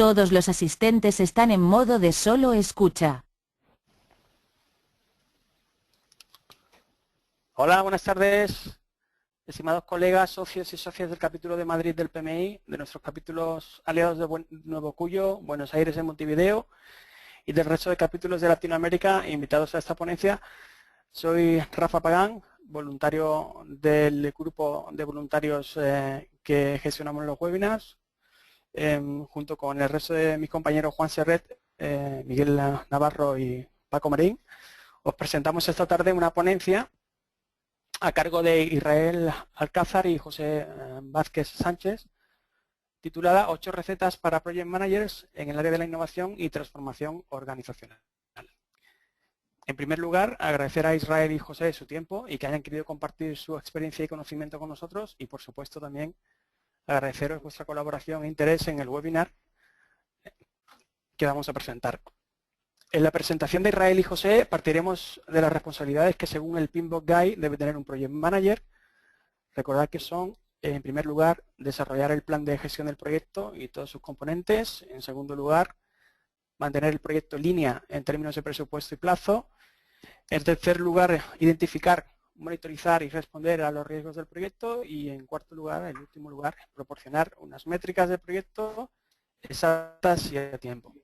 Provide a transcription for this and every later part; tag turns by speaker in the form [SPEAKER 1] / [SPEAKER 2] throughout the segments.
[SPEAKER 1] Todos los asistentes están en modo de solo escucha.
[SPEAKER 2] Hola, buenas tardes, estimados colegas, socios y socias del capítulo de Madrid del PMI, de nuestros capítulos aliados de Nuevo Cuyo, Buenos Aires y Montevideo, y del resto de capítulos de Latinoamérica invitados a esta ponencia. Soy Rafa Pagán, voluntario del grupo de voluntarios que gestionamos los webinars, junto con el resto de mis compañeros Juan Serret, Miguel Navarro y Paco Marín. Os presentamos esta tarde una ponencia a cargo de Israel Alcázar y José Vázquez Sánchez, titulada 8 recetas para Project Managers en el área de la innovación y transformación organizacional. En primer lugar, agradecer a Israel y José su tiempo y que hayan querido compartir su experiencia y conocimiento con nosotros, y por supuesto también agradeceros vuestra colaboración e interés en el webinar que vamos a presentar. En la presentación de Israel y José partiremos de las responsabilidades que según el PMBOK Guide debe tener un Project Manager. Recordad que son, en primer lugar, desarrollar el plan de gestión del proyecto y todos sus componentes. En segundo lugar, mantener el proyecto en línea en términos de presupuesto y plazo. En tercer lugar, identificar, monitorizar y responder a los riesgos del proyecto. Y en cuarto lugar, en último lugar, proporcionar unas métricas del proyecto exactas y a tiempo.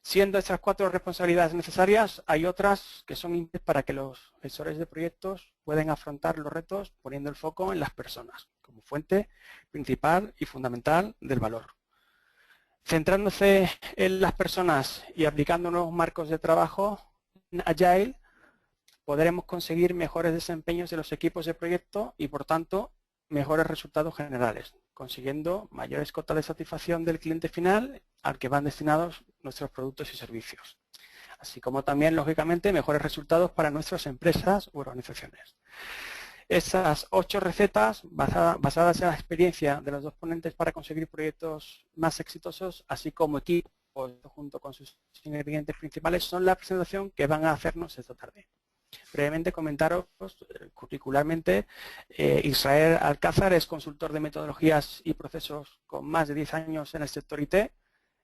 [SPEAKER 2] Siendo estas 4 responsabilidades necesarias, hay otras que son importantes para que los gestores de proyectos puedan afrontar los retos poniendo el foco en las personas, como fuente principal y fundamental del valor. Centrándose en las personas y aplicando nuevos marcos de trabajo en Agile, podremos conseguir mejores desempeños de los equipos de proyecto y, por tanto, mejores resultados generales, consiguiendo mayores cotas de satisfacción del cliente final al que van destinados nuestros productos y servicios, así como también, lógicamente, mejores resultados para nuestras empresas u organizaciones. Estas 8 recetas, basadas en la experiencia de los 2 ponentes para conseguir proyectos más exitosos, así como equipos junto con sus ingredientes principales, son la presentación que van a hacernos esta tarde. Brevemente comentaros, curricularmente, Israel Alcázar es consultor de metodologías y procesos con más de 10 años en el sector IT,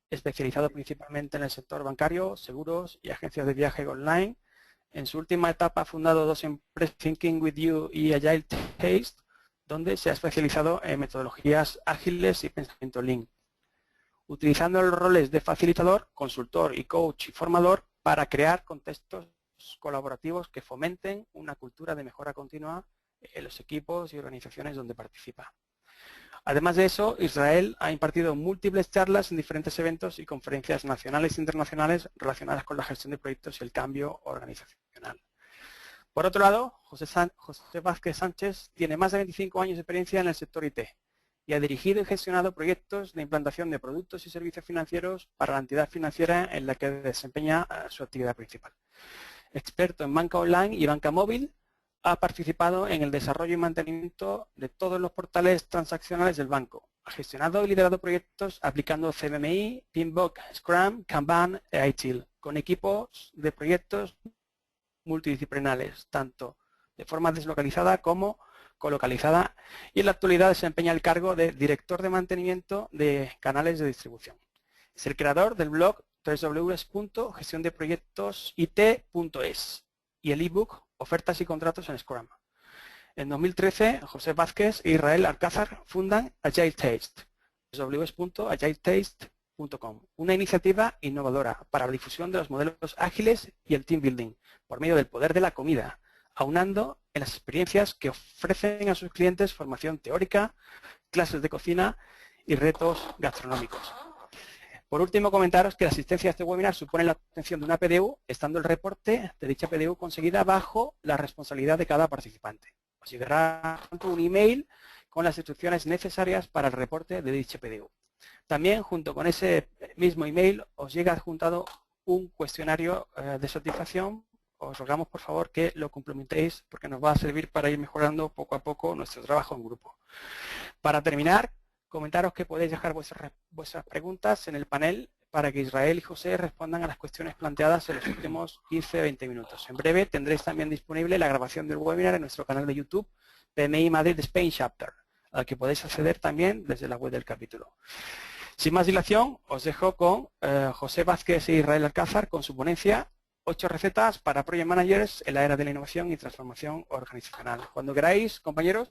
[SPEAKER 2] especializado principalmente en el sector bancario, seguros y agencias de viaje online. En su última etapa ha fundado 2 empresas, Thinking with You y Agile Taste, donde se ha especializado en metodologías ágiles y pensamiento Lean, utilizando los roles de facilitador, consultor y coach y formador para crear contextos colaborativos que fomenten una cultura de mejora continua en los equipos y organizaciones donde participa. Además de eso, Israel ha impartido múltiples charlas en diferentes eventos y conferencias nacionales e internacionales relacionadas con la gestión de proyectos y el cambio organizacional. Por otro lado, José Vázquez Sánchez tiene más de 25 años de experiencia en el sector IT y ha dirigido y gestionado proyectos de implantación de productos y servicios financieros para la entidad financiera en la que desempeña su actividad principal. Experto en banca online y banca móvil, ha participado en el desarrollo y mantenimiento de todos los portales transaccionales del banco. Ha gestionado y liderado proyectos aplicando CMMI, PMBOK, Scrum, Kanban e Agile, con equipos de proyectos multidisciplinares, tanto de forma deslocalizada como colocalizada, y en la actualidad desempeña el cargo de director de mantenimiento de canales de distribución. Es el creador del blog www.gestiondeproyectosit.es y el ebook Ofertas y contratos en Scrum. En 2013, José Vázquez e Israel Alcázar fundan Agile Taste, www.agiletaste.com, una iniciativa innovadora para la difusión de los modelos ágiles y el team building por medio del poder de la comida, aunando en las experiencias que ofrecen a sus clientes formación teórica, clases de cocina y retos gastronómicos. Por último, comentaros que la asistencia a este webinar supone la obtención de una PDU, estando el reporte de dicha PDU conseguida bajo la responsabilidad de cada participante. Os llegará un email con las instrucciones necesarias para el reporte de dicha PDU. También, junto con ese mismo email, os llega adjuntado un cuestionario de satisfacción. Os rogamos, por favor, que lo complementéis porque nos va a servir para ir mejorando poco a poco nuestro trabajo en grupo. Para terminar, comentaros que podéis dejar vuestras preguntas en el panel para que Israel y José respondan a las cuestiones planteadas en los últimos 15-20 minutos. En breve tendréis también disponible la grabación del webinar en nuestro canal de YouTube, PMI Madrid Spain Chapter, al que podéis acceder también desde la web del capítulo. Sin más dilación, os dejo con José Vázquez e Israel Alcázar con su ponencia 8 recetas para Project Managers en la era de la innovación y transformación organizacional. Cuando queráis, compañeros.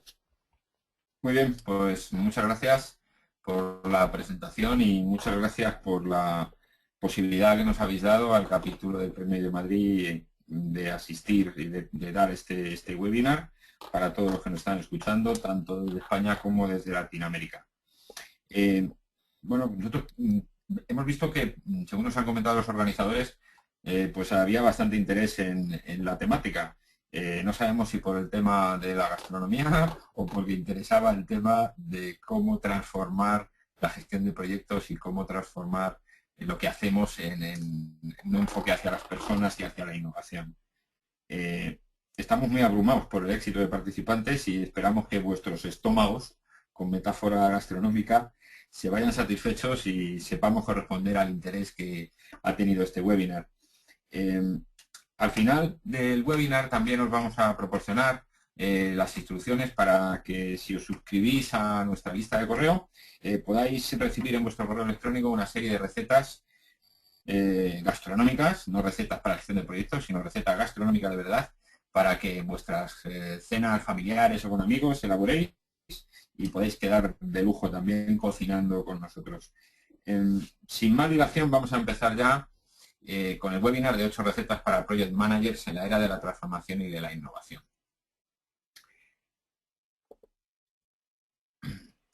[SPEAKER 3] Muy bien, pues muchas gracias por la presentación y muchas gracias por la posibilidad que nos habéis dado al capítulo del Premio de Madrid de asistir y de dar este webinar para todos los que nos están escuchando, tanto desde España como desde Latinoamérica. Bueno, nosotros hemos visto que, según nos han comentado los organizadores, pues había bastante interés en la temática. No sabemos si por el tema de la gastronomía o porque interesaba el tema de cómo transformar la gestión de proyectos y cómo transformar lo que hacemos en un enfoque hacia las personas y hacia la innovación. Estamos muy abrumados por el éxito de participantes y esperamos que vuestros estómagos, con metáfora gastronómica, se vayan satisfechos y sepamos corresponder al interés que ha tenido este webinar. Al final del webinar también os vamos a proporcionar las instrucciones para que, si os suscribís a nuestra lista de correo, podáis recibir en vuestro correo electrónico una serie de recetas gastronómicas, no recetas para gestión de proyectos, sino recetas gastronómicas de verdad, para que en vuestras cenas familiares o con amigos elaboréis y podéis quedar de lujo también cocinando con nosotros. Sin más dilación, vamos a empezar ya con el webinar de 8 recetas para Project Managers en la era de la transformación y de la innovación.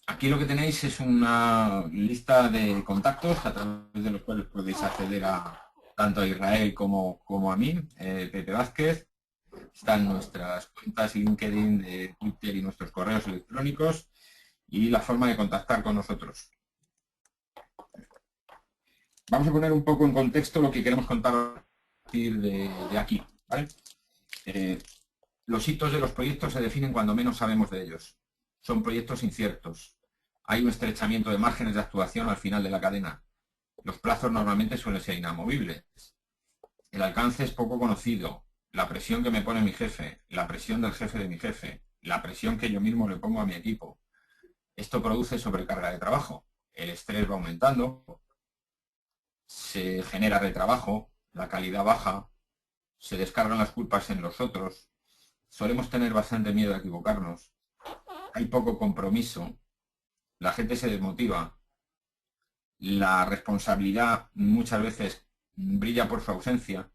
[SPEAKER 3] Aquí lo que tenéis es una lista de contactos a través de los cuales podéis acceder tanto a Israel como a mí, Pepe Vázquez. Están nuestras cuentas LinkedIn, de Twitter y nuestros correos electrónicos y la forma de contactar con nosotros. Vamos a poner un poco en contexto lo que queremos contar a partir de aquí, ¿vale? Los hitos de los proyectos se definen cuando menos sabemos de ellos. Son proyectos inciertos. Hay un estrechamiento de márgenes de actuación al final de la cadena. Los plazos normalmente suelen ser inamovibles. El alcance es poco conocido. La presión que me pone mi jefe, la presión del jefe de mi jefe, la presión que yo mismo le pongo a mi equipo. Esto produce sobrecarga de trabajo. El estrés va aumentando, se genera retrabajo, la calidad baja, se descargan las culpas en los otros, solemos tener bastante miedo a equivocarnos, hay poco compromiso, la gente se desmotiva, la responsabilidad muchas veces brilla por su ausencia,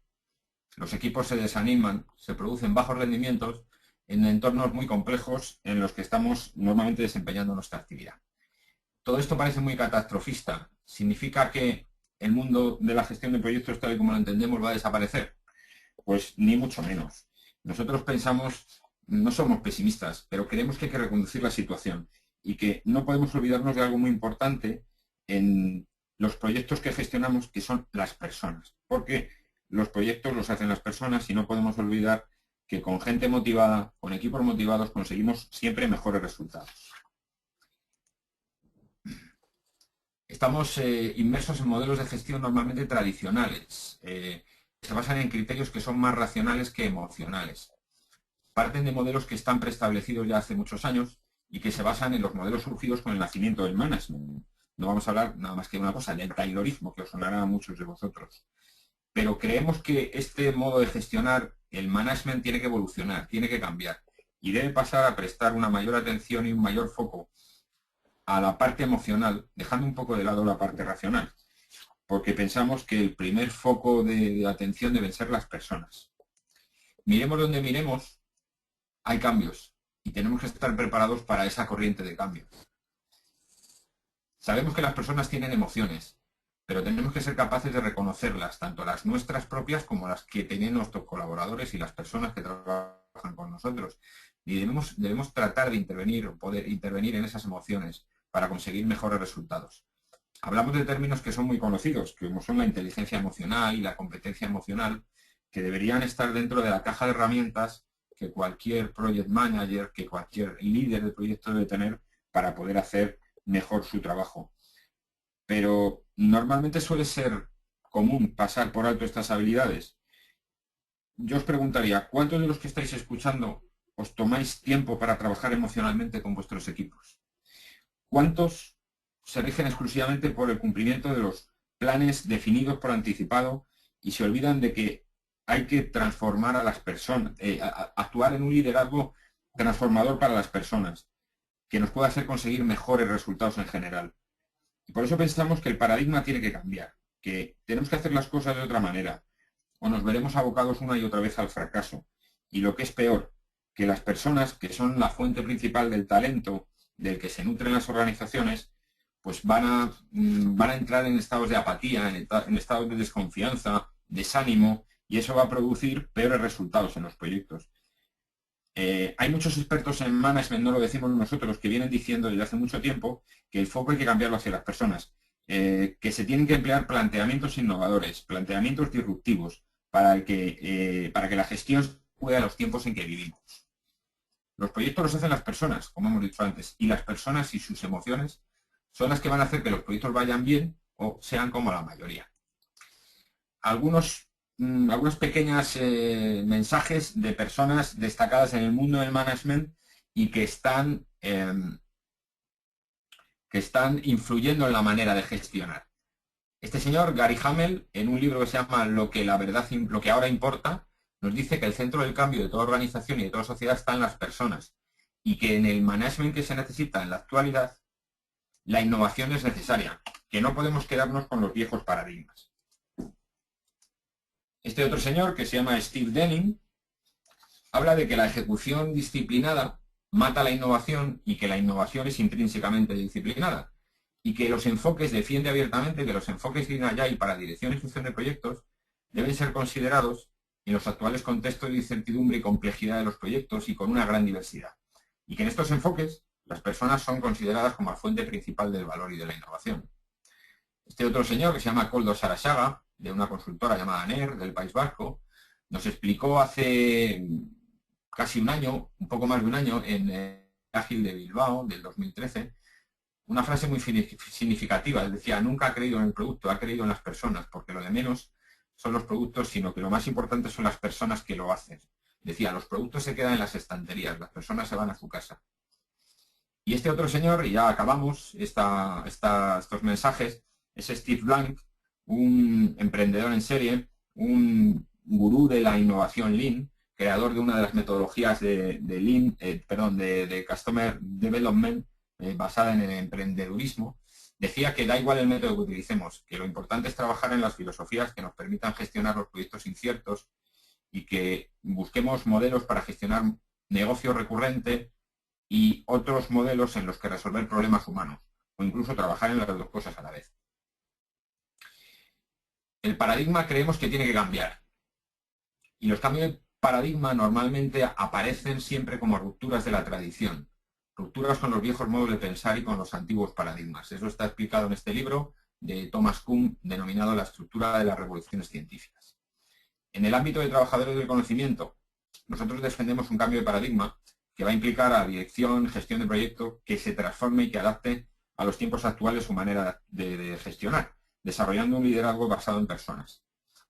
[SPEAKER 3] los equipos se desaniman, se producen bajos rendimientos en entornos muy complejos en los que estamos normalmente desempeñando nuestra actividad. Todo esto parece muy catastrofista. ¿Significa que el mundo de la gestión de proyectos tal y como lo entendemos va a desaparecer? Pues ni mucho menos. Nosotros pensamos, no somos pesimistas, pero creemos que hay que reconducir la situación y que no podemos olvidarnos de algo muy importante en los proyectos que gestionamos, que son las personas. Porque los proyectos los hacen las personas y no podemos olvidar que con gente motivada, con equipos motivados, conseguimos siempre mejores resultados. Estamos inmersos en modelos de gestión normalmente tradicionales. Se basan en criterios que son más racionales que emocionales. Parten de modelos que están preestablecidos ya hace muchos años y que se basan en los modelos surgidos con el nacimiento del management. No vamos a hablar nada más que de una cosa, del taylorismo, que os sonará a muchos de vosotros. Pero creemos que este modo de gestionar el management tiene que evolucionar, tiene que cambiar y debe pasar a prestar una mayor atención y un mayor foco a la parte emocional, dejando un poco de lado la parte racional, porque pensamos que el primer foco de atención deben ser las personas. Miremos donde miremos, hay cambios y tenemos que estar preparados para esa corriente de cambios. Sabemos que las personas tienen emociones, pero tenemos que ser capaces de reconocerlas, tanto las nuestras propias como las que tienen nuestros colaboradores y las personas que trabajan con nosotros. Y debemos tratar de intervenir o poder intervenir en esas emociones para conseguir mejores resultados. Hablamos de términos que son muy conocidos, como son la inteligencia emocional y la competencia emocional, que deberían estar dentro de la caja de herramientas que cualquier project manager, que cualquier líder de proyecto debe tener para poder hacer mejor su trabajo. Pero normalmente suele ser común pasar por alto estas habilidades. Yo os preguntaría, ¿cuántos de los que estáis escuchando os tomáis tiempo para trabajar emocionalmente con vuestros equipos? ¿Cuántos se rigen exclusivamente por el cumplimiento de los planes definidos por anticipado y se olvidan de que hay que transformar a las personas, actuar en un liderazgo transformador para las personas, que nos pueda hacer conseguir mejores resultados en general. Y por eso pensamos que el paradigma tiene que cambiar, que tenemos que hacer las cosas de otra manera, o nos veremos abocados una y otra vez al fracaso. Y lo que es peor, que las personas, que son la fuente principal del talento del que se nutren las organizaciones, pues van a entrar en estados de apatía, en estados de desconfianza, desánimo, y eso va a producir peores resultados en los proyectos. Hay muchos expertos en management, no lo decimos nosotros, que vienen diciendo desde hace mucho tiempo que el foco hay que cambiarlo hacia las personas, que se tienen que emplear planteamientos innovadores, planteamientos disruptivos, para que la gestión se pueda a los tiempos en que vivimos. Los proyectos los hacen las personas, como hemos dicho antes, y las personas y sus emociones son las que van a hacer que los proyectos vayan bien o sean como la mayoría. Algunos pequeños mensajes de personas destacadas en el mundo del management y que están influyendo en la manera de gestionar. Este señor, Gary Hamel, en un libro que se llama Lo que ahora importa, nos dice que el centro del cambio de toda organización y de toda sociedad está en las personas y que en el management que se necesita en la actualidad, la innovación es necesaria, que no podemos quedarnos con los viejos paradigmas. Este otro señor, que se llama Steve Denning, habla de que la ejecución disciplinada mata la innovación y que la innovación es intrínsecamente disciplinada. Y que los enfoques, defiende abiertamente que los enfoques Lean Agile para dirección y gestión de proyectos deben ser considerados en los actuales contextos de incertidumbre y complejidad de los proyectos y con una gran diversidad. Y que en estos enfoques las personas son consideradas como la fuente principal del valor y de la innovación. Este otro señor, que se llama Koldo Sarasaga, de una consultora llamada NER, del País Vasco, nos explicó hace casi un año, un poco más de un año, en Ágil de Bilbao, del 2013, una frase muy significativa. Él decía, nunca ha creído en el producto, ha creído en las personas, porque lo de menos son los productos, sino que lo más importante son las personas que lo hacen. Decía, los productos se quedan en las estanterías, las personas se van a su casa. Y este otro señor, y ya acabamos estos mensajes, es Steve Blank, un emprendedor en serie, un gurú de la innovación Lean, creador de una de las metodologías de Lean, de Customer Development, basada en el emprendedurismo. Decía que da igual el método que utilicemos, que lo importante es trabajar en las filosofías que nos permitan gestionar los proyectos inciertos y que busquemos modelos para gestionar negocio recurrente y otros modelos en los que resolver problemas humanos, o incluso trabajar en las dos cosas a la vez. El paradigma creemos que tiene que cambiar. Y los cambios de paradigma normalmente aparecen siempre como rupturas de la tradición, rupturas con los viejos modos de pensar y con los antiguos paradigmas. Eso está explicado en este libro de Thomas Kuhn, denominado La estructura de las revoluciones científicas. En el ámbito de trabajadores del conocimiento, nosotros defendemos un cambio de paradigma que va a implicar a dirección, gestión de proyectos, que se transforme y que adapte a los tiempos actuales su manera de gestionar, desarrollando un liderazgo basado en personas.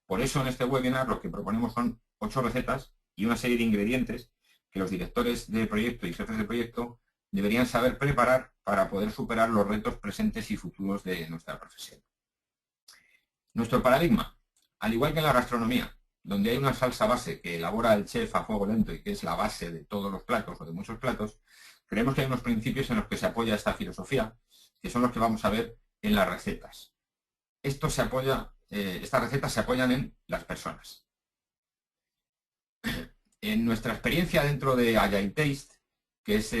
[SPEAKER 3] Por eso en este webinar lo que proponemos son 8 recetas y una serie de ingredientes que los directores de proyecto y jefes de proyecto deberían saber preparar para poder superar los retos presentes y futuros de nuestra profesión. Nuestro paradigma, al igual que en la gastronomía, donde hay una salsa base que elabora el chef a fuego lento y que es la base de todos los platos o de muchos platos, creemos que hay unos principios en los que se apoya esta filosofía, que son los que vamos a ver en las recetas. Estas recetas se apoyan en las personas. En nuestra experiencia dentro de Agile Taste, que es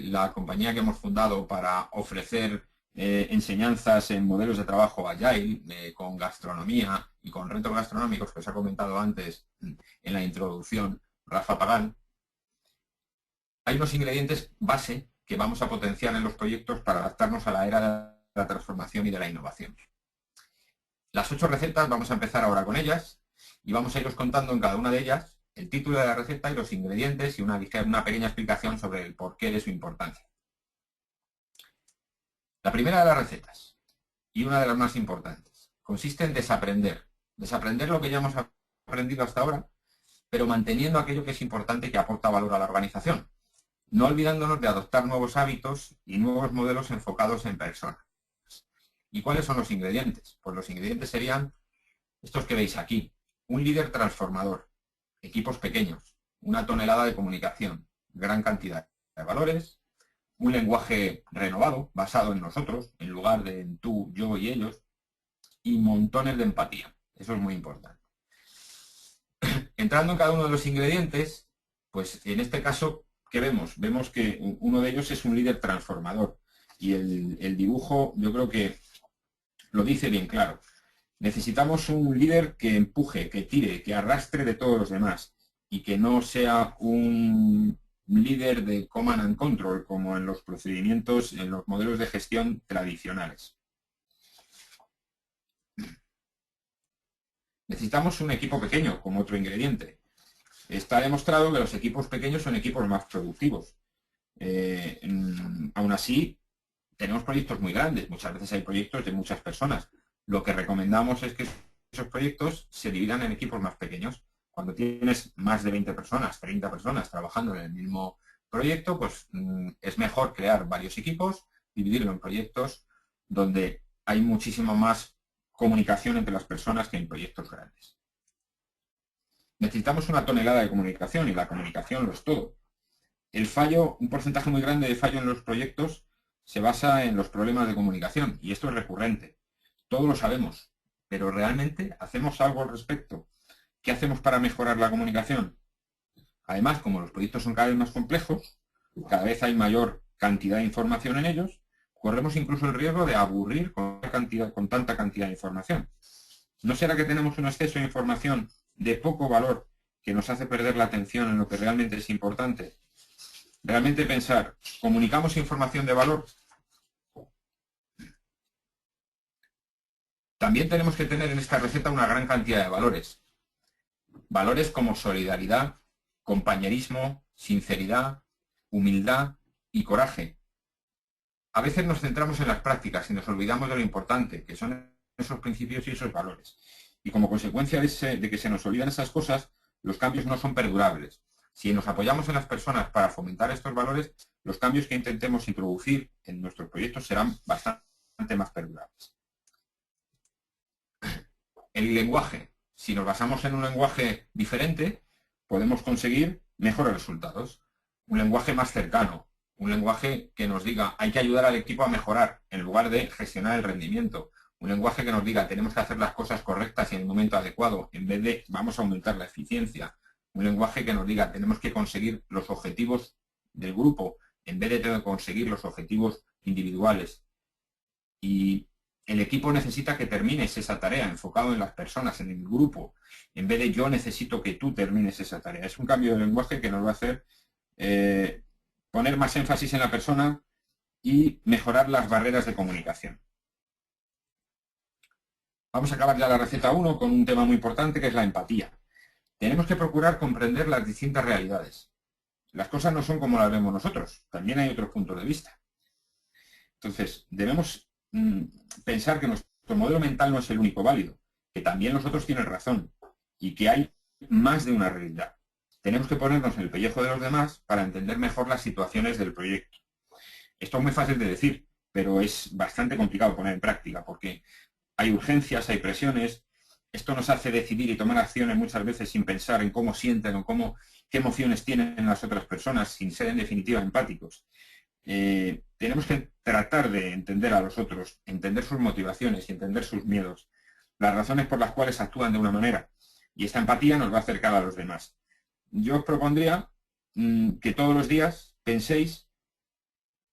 [SPEAKER 3] la compañía que hemos fundado para ofrecer enseñanzas en modelos de trabajo Agile, con gastronomía y con retos gastronómicos que os ha comentado antes en la introducción Rafa Pagán, hay unos ingredientes base que vamos a potenciar en los proyectos para adaptarnos a la era de la transformación y de la innovación. Las 8 recetas, vamos a empezar ahora con ellas y vamos a iros contando en cada una de ellas el título de la receta y los ingredientes y una pequeña explicación sobre el porqué de su importancia. La primera de las recetas, y una de las más importantes, consiste en desaprender. Desaprender lo que ya hemos aprendido hasta ahora, pero manteniendo aquello que es importante y que aporta valor a la organización, no olvidándonos de adoptar nuevos hábitos y nuevos modelos enfocados en personas. ¿Y cuáles son los ingredientes? Pues los ingredientes serían estos que veis aquí. Un líder transformador, equipos pequeños, 1 tonelada de comunicación, gran cantidad de valores, un lenguaje renovado, basado en nosotros, en lugar de en tú, yo y ellos, y montones de empatía. Eso es muy importante. Entrando en cada uno de los ingredientes, pues en este caso, ¿qué vemos? Vemos que uno de ellos es un líder transformador. Y el dibujo, yo creo que lo dice bien claro. Necesitamos un líder que empuje, que tire, que arrastre de todos los demás y que no sea un líder de command and control como en los procedimientos, en los modelos de gestión tradicionales. Necesitamos un equipo pequeño como otro ingrediente. Está demostrado que los equipos pequeños son equipos más productivos. Aún así, tenemos proyectos muy grandes. Muchas veces hay proyectos de muchas personas. Lo que recomendamos es que esos proyectos se dividan en equipos más pequeños. Cuando tienes más de 20 personas, 30 personas trabajando en el mismo proyecto, pues es mejor crear varios equipos, dividirlo en proyectos donde hay muchísimo más comunicación entre las personas que en proyectos grandes. Necesitamos 1 tonelada de comunicación y la comunicación lo es todo. El fallo, un porcentaje muy grande de fallo en los proyectos se basa en los problemas de comunicación y esto es recurrente. Todos lo sabemos, pero ¿realmente hacemos algo al respecto? ¿Qué hacemos para mejorar la comunicación? Además, como los proyectos son cada vez más complejos, cada vez hay mayor cantidad de información en ellos, corremos incluso el riesgo de aburrir con tanta cantidad de información. ¿No será que tenemos un exceso de información de poco valor que nos hace perder la atención en lo que realmente es importante? Realmente pensar, ¿comunicamos información de valor? También tenemos que tener en esta receta una gran cantidad de valores. Valores como solidaridad, compañerismo, sinceridad, humildad y coraje. A veces nos centramos en las prácticas y nos olvidamos de lo importante, que son esos principios y esos valores. Y como consecuencia de que se nos olvidan esas cosas, los cambios no son perdurables. Si nos apoyamos en las personas para fomentar estos valores, los cambios que intentemos introducir en nuestros proyectos serán bastante más perdurables. El lenguaje. Si nos basamos en un lenguaje diferente, podemos conseguir mejores resultados. Un lenguaje más cercano. Un lenguaje que nos diga, hay que ayudar al equipo a mejorar, en lugar de gestionar el rendimiento. Un lenguaje que nos diga, tenemos que hacer las cosas correctas y en el momento adecuado, en vez de, vamos a aumentar la eficiencia. Un lenguaje que nos diga, tenemos que conseguir los objetivos del grupo, en vez de conseguir los objetivos individuales. Y el equipo necesita que termines esa tarea, enfocado en las personas, en el grupo, en vez de yo necesito que tú termines esa tarea. Es un cambio de lenguaje que nos va a hacer poner más énfasis en la persona y mejorar las barreras de comunicación. Vamos a acabar ya la receta 1 con un tema muy importante que es la empatía. Tenemos que procurar comprender las distintas realidades. Las cosas no son como las vemos nosotros, también hay otros puntos de vista. Entonces, debemos pensar que nuestro modelo mental no es el único válido, que también los otros tienen razón y que hay más de una realidad. Tenemos que ponernos en el pellejo de los demás para entender mejor las situaciones del proyecto. Esto es muy fácil de decir, pero es bastante complicado poner en práctica porque hay urgencias, hay presiones. Esto nos hace decidir y tomar acciones muchas veces sin pensar en cómo sienten o qué emociones tienen las otras personas, sin ser en definitiva empáticos. Tenemos que tratar de entender a los otros, entender sus motivaciones y entender sus miedos, las razones por las cuales actúan de una manera. Y esta empatía nos va a acercar a los demás. Yo os propondría que todos los días penséis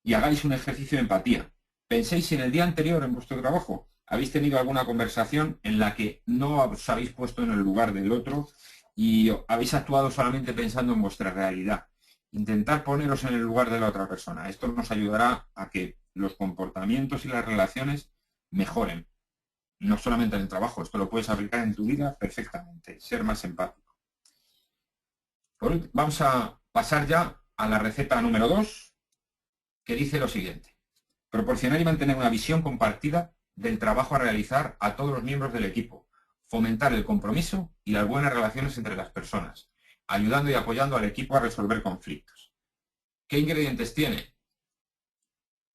[SPEAKER 3] y hagáis un ejercicio de empatía. Penséis si en el día anterior en vuestro trabajo habéis tenido alguna conversación en la que no os habéis puesto en el lugar del otro y habéis actuado solamente pensando en vuestra realidad. Intentar poneros en el lugar de la otra persona. Esto nos ayudará a que los comportamientos y las relaciones mejoren. No solamente en el trabajo, esto lo puedes aplicar en tu vida perfectamente. Ser más empático. Vamos a pasar ya a la receta número 2, que dice lo siguiente. Proporcionar y mantener una visión compartida del trabajo a realizar a todos los miembros del equipo. Fomentar el compromiso y las buenas relaciones entre las personas, ayudando y apoyando al equipo a resolver conflictos. ¿Qué ingredientes tiene?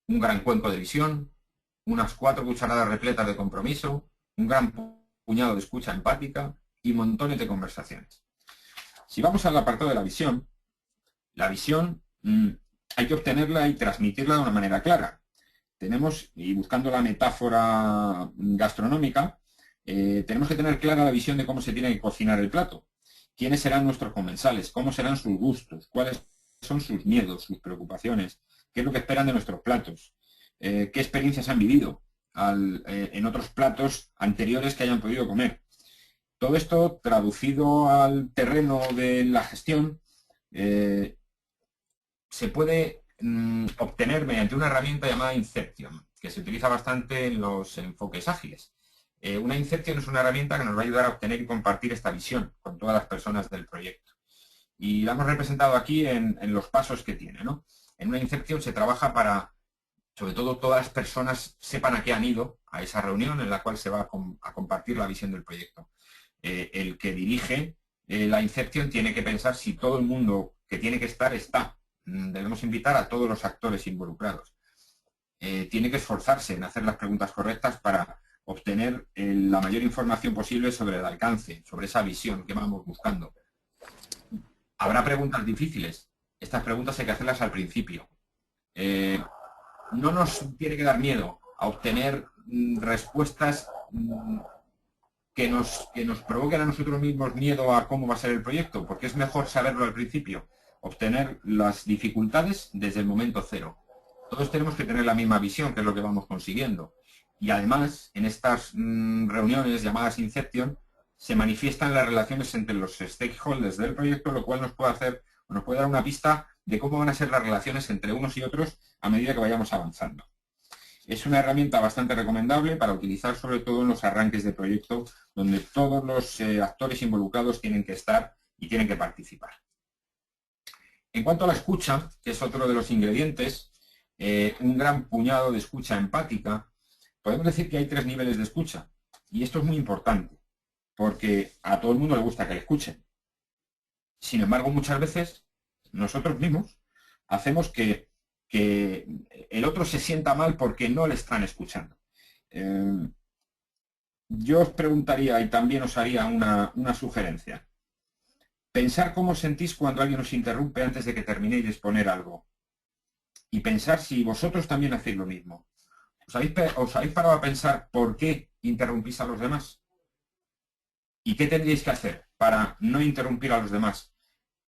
[SPEAKER 3] Un gran cuenco de visión, unas 4 cucharadas repletas de compromiso, un gran puñado de escucha empática y montones de conversaciones. Si vamos al apartado de la visión hay que obtenerla y transmitirla de una manera clara. Tenemos, y buscando la metáfora gastronómica, tenemos que tener clara la visión de cómo se tiene que cocinar el plato. ¿Quiénes serán nuestros comensales? ¿Cómo serán sus gustos? ¿Cuáles son sus miedos, sus preocupaciones? ¿Qué es lo que esperan de nuestros platos? ¿Qué experiencias han vivido en otros platos anteriores que hayan podido comer? Todo esto traducido al terreno de la gestión se puede obtener mediante una herramienta llamada Inception, que se utiliza bastante en los enfoques ágiles. Una Inception es una herramienta que nos va a ayudar a obtener y compartir esta visión con todas las personas del proyecto. Y la hemos representado aquí en los pasos que tiene, ¿no? En una Inception se trabaja para, sobre todo, todas las personas sepan a qué han ido a esa reunión en la cual se va a compartir la visión del proyecto. El que dirige la Inception tiene que pensar si todo el mundo que tiene que estar está. Debemos invitar a todos los actores involucrados. Tiene que esforzarse en hacer las preguntas correctas para obtener la mayor información posible sobre el alcance, sobre esa visión que vamos buscando. Habrá preguntas difíciles. Estas preguntas hay que hacerlas al principio. No nos tiene que dar miedo a obtener respuestas que nos provoquen a nosotros mismos miedo a cómo va a ser el proyecto, porque es mejor saberlo al principio, obtener las dificultades desde el momento cero. Todos tenemos que tener la misma visión, que es lo que vamos consiguiendo. Y además, en estas reuniones llamadas Inception, se manifiestan las relaciones entre los stakeholders del proyecto, lo cual nos puede dar una pista de cómo van a ser las relaciones entre unos y otros a medida que vayamos avanzando. Es una herramienta bastante recomendable para utilizar sobre todo en los arranques de proyecto, donde todos los actores involucrados tienen que estar y tienen que participar. En cuanto a la escucha, que es otro de los ingredientes, un gran puñado de escucha empática, podemos decir que hay 3 niveles de escucha. Y esto es muy importante, porque a todo el mundo le gusta que le escuchen. Sin embargo, muchas veces nosotros mismos hacemos que el otro se sienta mal porque no le están escuchando. Yo os preguntaría y también os haría una sugerencia. Pensar cómo sentís cuando alguien os interrumpe antes de que terminéis de exponer algo. Y pensar si vosotros también hacéis lo mismo. ¿Os habéis parado a pensar por qué interrumpís a los demás? ¿Y qué tendríais que hacer para no interrumpir a los demás?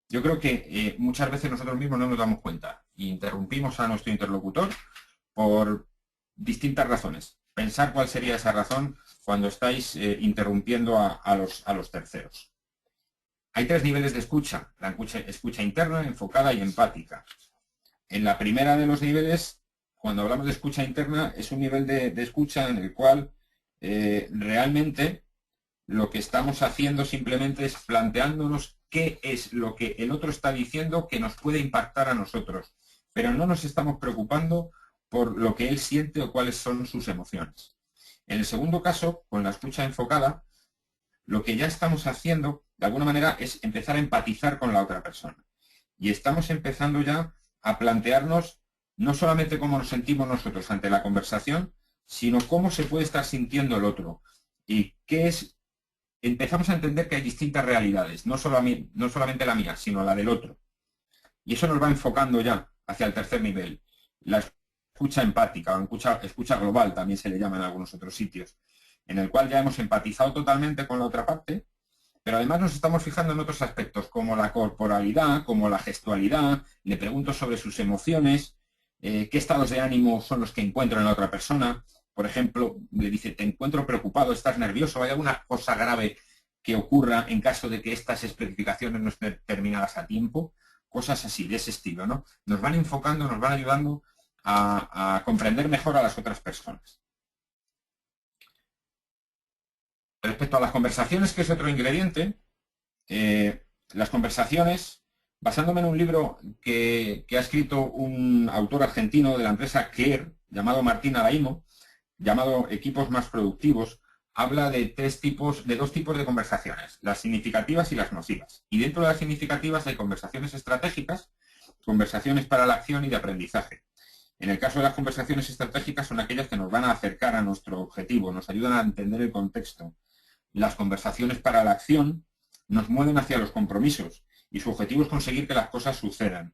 [SPEAKER 3] Yo creo que muchas veces nosotros mismos no nos damos cuenta. Interrumpimos a nuestro interlocutor por distintas razones. Pensar cuál sería esa razón cuando estáis interrumpiendo a los terceros. Hay 3 niveles de escucha. La escucha interna, enfocada y empática. En la primera de los niveles, cuando hablamos de escucha interna, es un nivel de escucha en el cual realmente lo que estamos haciendo simplemente es planteándonos qué es lo que el otro está diciendo que nos puede impactar a nosotros. Pero no nos estamos preocupando por lo que él siente o cuáles son sus emociones. En el segundo caso, con la escucha enfocada, lo que ya estamos haciendo, de alguna manera, es empezar a empatizar con la otra persona. Y estamos empezando ya a plantearnos no solamente cómo nos sentimos nosotros ante la conversación, sino cómo se puede estar sintiendo el otro. Y qué es. Empezamos a entender que hay distintas realidades, no solamente la mía, sino la del otro. Y eso nos va enfocando ya hacia el tercer nivel. La escucha empática, o escucha global también se le llama en algunos otros sitios, en el cual ya hemos empatizado totalmente con la otra parte, pero además nos estamos fijando en otros aspectos, como la corporalidad, como la gestualidad, le pregunto sobre sus emociones, qué estados de ánimo son los que encuentro en la otra persona. Por ejemplo, le dice, te encuentro preocupado, estás nervioso, ¿hay alguna cosa grave que ocurra en caso de que estas especificaciones no estén terminadas a tiempo? Cosas así, de ese estilo, ¿no? Nos van enfocando, nos van ayudando a comprender mejor a las otras personas. Respecto a las conversaciones, que es otro ingrediente, las conversaciones, basándome en un libro que ha escrito un autor argentino de la empresa Clear, llamado Martín Araimo, llamado Equipos más productivos, habla de 2 tipos de conversaciones, las significativas y las nocivas. Y dentro de las significativas hay conversaciones estratégicas, conversaciones para la acción y de aprendizaje. En el caso de las conversaciones estratégicas son aquellas que nos van a acercar a nuestro objetivo, nos ayudan a entender el contexto. Las conversaciones para la acción nos mueven hacia los compromisos y su objetivo es conseguir que las cosas sucedan.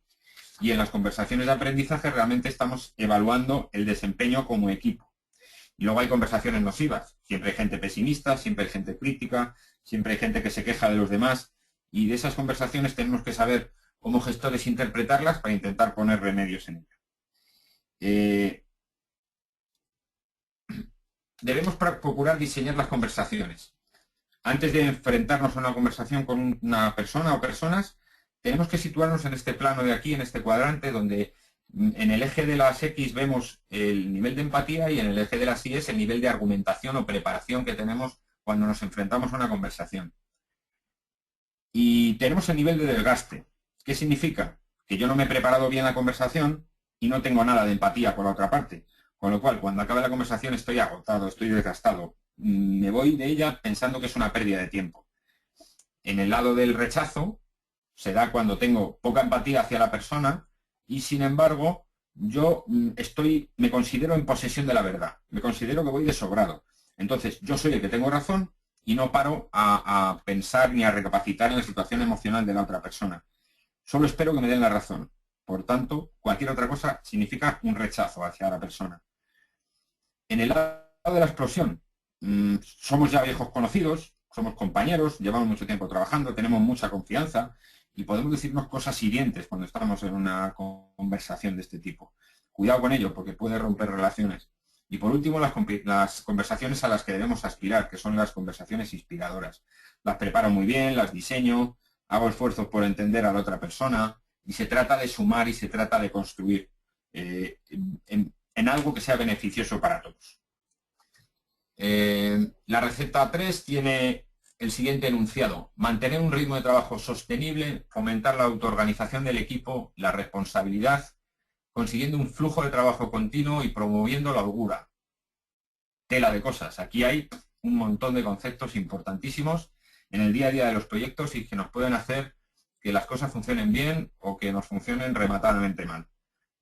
[SPEAKER 3] Y en las conversaciones de aprendizaje realmente estamos evaluando el desempeño como equipo. Y luego hay conversaciones nocivas. Siempre hay gente pesimista, siempre hay gente crítica, siempre hay gente que se queja de los demás. Y de esas conversaciones tenemos que saber como gestores interpretarlas para intentar poner remedios en ello. Debemos procurar diseñar las conversaciones. Antes de enfrentarnos a una conversación con una persona o personas, tenemos que situarnos en este plano de aquí, en este cuadrante, donde en el eje de las X vemos el nivel de empatía y en el eje de las Y es el nivel de argumentación o preparación que tenemos cuando nos enfrentamos a una conversación. Y tenemos el nivel de desgaste. ¿Qué significa? Que yo no me he preparado bien la conversación y no tengo nada de empatía por la otra parte. Con lo cual, cuando acabe la conversación estoy agotado, estoy desgastado. Me voy de ella pensando que es una pérdida de tiempo. En el lado del rechazo se da cuando tengo poca empatía hacia la persona y, sin embargo, yo me considero en posesión de la verdad. Me considero que voy de sobrado. Entonces, yo soy el que tengo razón y no paro a pensar ni a recapacitar en la situación emocional de la otra persona. Solo espero que me den la razón. Por tanto, cualquier otra cosa significa un rechazo hacia la persona. En el lado de la explosión, somos ya viejos conocidos, somos compañeros, llevamos mucho tiempo trabajando, tenemos mucha confianza y podemos decirnos cosas hirientes cuando estamos en una conversación de este tipo. Cuidado con ello, porque puede romper relaciones. Y por último, las conversaciones a las que debemos aspirar, que son las conversaciones inspiradoras. Las preparo muy bien, las diseño, hago esfuerzos por entender a la otra persona y se trata de sumar y se trata de construir en algo que sea beneficioso para todos. La receta 3 tiene el siguiente enunciado: mantener un ritmo de trabajo sostenible, fomentar la autoorganización del equipo, la responsabilidad, consiguiendo un flujo de trabajo continuo y promoviendo la holgura. Tela de cosas. Aquí hay un montón de conceptos importantísimos en el día a día de los proyectos y que nos pueden hacer que las cosas funcionen bien o que nos funcionen rematadamente mal.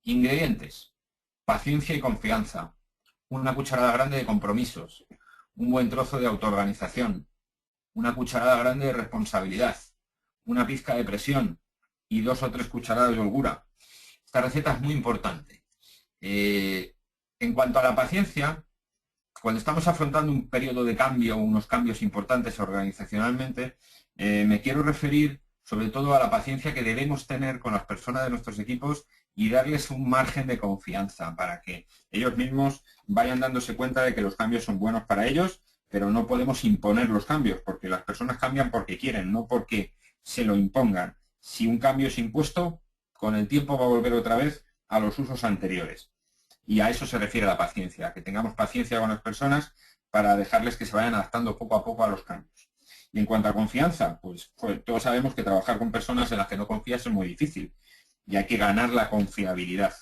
[SPEAKER 3] Ingredientes: paciencia y confianza, una cucharada grande de compromisos, un buen trozo de autoorganización, una cucharada grande de responsabilidad, una pizca de presión y 2 o 3 cucharadas de holgura. Esta receta es muy importante. En cuanto a la paciencia, cuando estamos afrontando un periodo de cambio, unos cambios importantes organizacionalmente, me quiero referir sobre todo a la paciencia que debemos tener con las personas de nuestros equipos y darles un margen de confianza para que ellos mismos vayan dándose cuenta de que los cambios son buenos para ellos, pero no podemos imponer los cambios, porque las personas cambian porque quieren, no porque se lo impongan. Si un cambio es impuesto, con el tiempo va a volver otra vez a los usos anteriores. Y a eso se refiere la paciencia, a que tengamos paciencia con las personas para dejarles que se vayan adaptando poco a poco a los cambios. Y en cuanto a confianza, pues todos sabemos que trabajar con personas en las que no confías es muy difícil y hay que ganar la confiabilidad.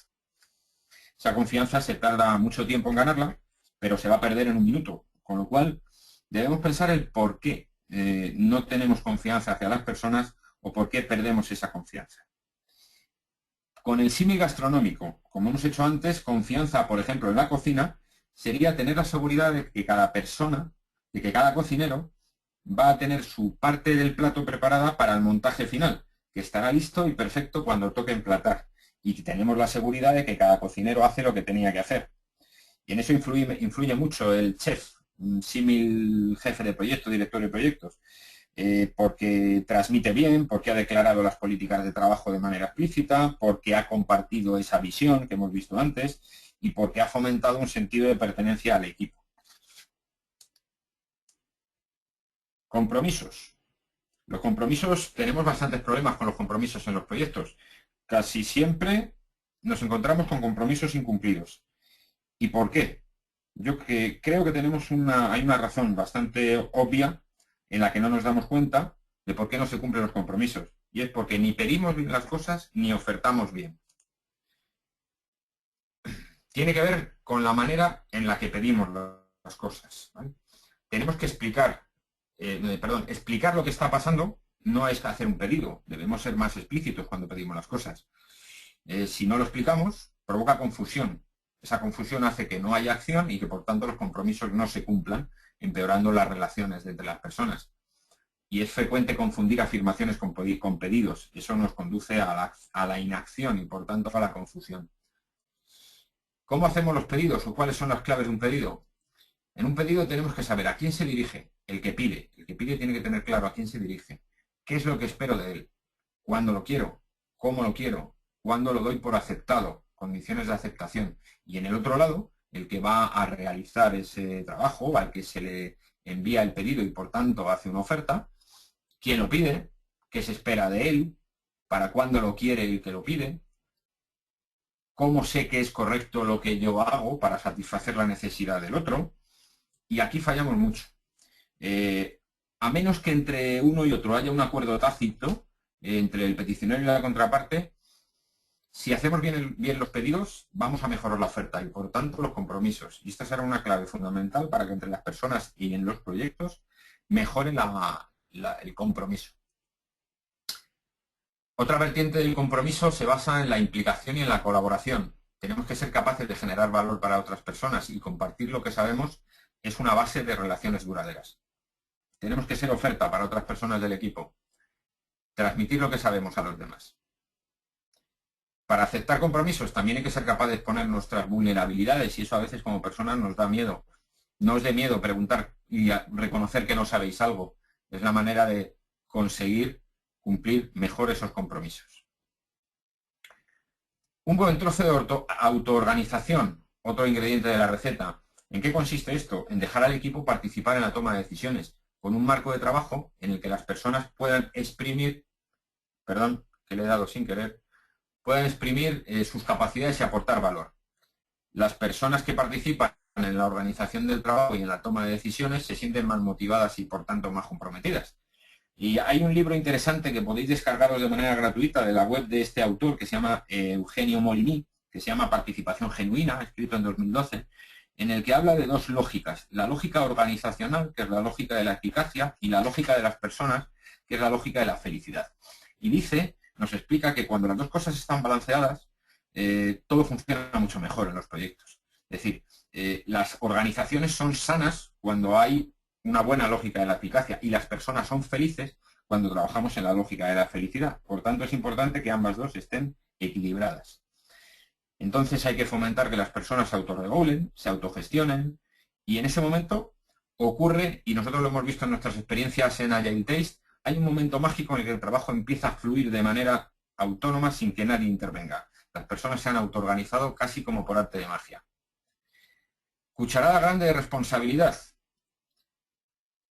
[SPEAKER 3] Esa confianza se tarda mucho tiempo en ganarla, pero se va a perder en un minuto, con lo cual debemos pensar el por qué no tenemos confianza hacia las personas o por qué perdemos esa confianza. Con el símil gastronómico, como hemos hecho antes, confianza, por ejemplo, en la cocina, sería tener la seguridad de que cada persona, de que cada cocinero va a tener su parte del plato preparada para el montaje final, que estará listo y perfecto cuando toque emplatar. Y tenemos la seguridad de que cada cocinero hace lo que tenía que hacer. Y en eso influye mucho el chef, símil jefe de proyecto, director de proyectos, porque transmite bien, porque ha declarado las políticas de trabajo de manera explícita, porque ha compartido esa visión que hemos visto antes y porque ha fomentado un sentido de pertenencia al equipo. Compromisos. Los compromisos, tenemos bastantes problemas con los compromisos en los proyectos. Casi siempre nos encontramos con compromisos incumplidos. ¿Y por qué? Yo creo que hay una razón bastante obvia en la que no nos damos cuenta de por qué no se cumplen los compromisos. Y es porque ni pedimos bien las cosas ni ofertamos bien. Tiene que ver con la manera en la que pedimos las cosas, ¿vale? Tenemos que explicar lo que está pasando no es hacer un pedido. Debemos ser más explícitos cuando pedimos las cosas. Si no lo explicamos, provoca confusión. Esa confusión hace que no haya acción y que por tanto los compromisos no se cumplan, empeorando las relaciones entre las personas. Y es frecuente confundir afirmaciones con pedidos. Eso nos conduce a la inacción y por tanto a la confusión. ¿Cómo hacemos los pedidos o cuáles son las claves de un pedido? En un pedido tenemos que saber a quién se dirige el que pide. El que pide tiene que tener claro a quién se dirige. ¿Qué es lo que espero de él? ¿Cuándo lo quiero? ¿Cómo lo quiero? ¿Cuándo lo doy por aceptado? Condiciones de aceptación. Y en el otro lado, el que va a realizar ese trabajo, al que se le envía el pedido y por tanto hace una oferta, ¿quién lo pide? ¿Qué se espera de él? ¿Para cuándo lo quiere el que lo pide? ¿Cómo sé que es correcto lo que yo hago para satisfacer la necesidad del otro? Y aquí fallamos mucho. A menos que entre uno y otro haya un acuerdo tácito entre el peticionario y la contraparte, si hacemos bien los pedidos, vamos a mejorar la oferta y por tanto los compromisos. Y esta será una clave fundamental para que entre las personas y en los proyectos mejore el compromiso. Otra vertiente del compromiso se basa en la implicación y en la colaboración. Tenemos que ser capaces de generar valor para otras personas y compartir lo que sabemos es una base de relaciones duraderas. Tenemos que ser oferta para otras personas del equipo. Transmitir lo que sabemos a los demás. Para aceptar compromisos también hay que ser capaz de exponer nuestras vulnerabilidades y eso a veces como personas nos da miedo. No os dé miedo preguntar y reconocer que no sabéis algo. Es la manera de conseguir cumplir mejor esos compromisos. Un buen trozo de autoorganización, otro ingrediente de la receta. ¿En qué consiste esto? En dejar al equipo participar en la toma de decisiones, con un marco de trabajo en el que las personas puedan exprimir, perdón, que le he dado sin querer, puedan exprimir sus capacidades y aportar valor. Las personas que participan en la organización del trabajo y en la toma de decisiones se sienten más motivadas y por tanto más comprometidas. Y hay un libro interesante que podéis descargaros de manera gratuita de la web de este autor que se llama Eugenio Molini, que se llama Participación Genuina, escrito en 2012, en el que habla de dos lógicas. La lógica organizacional, que es la lógica de la eficacia, y la lógica de las personas, que es la lógica de la felicidad. Y nos explica que cuando las dos cosas están balanceadas, todo funciona mucho mejor en los proyectos. Es decir, las organizaciones son sanas cuando hay una buena lógica de la eficacia y las personas son felices cuando trabajamos en la lógica de la felicidad. Por tanto, es importante que ambas dos estén equilibradas. Entonces hay que fomentar que las personas se autorregulen, se autogestionen y en ese momento ocurre, y nosotros lo hemos visto en nuestras experiencias en Agile Taste, hay un momento mágico en el que el trabajo empieza a fluir de manera autónoma sin que nadie intervenga. Las personas se han autoorganizado casi como por arte de magia. Cucharada grande de responsabilidad.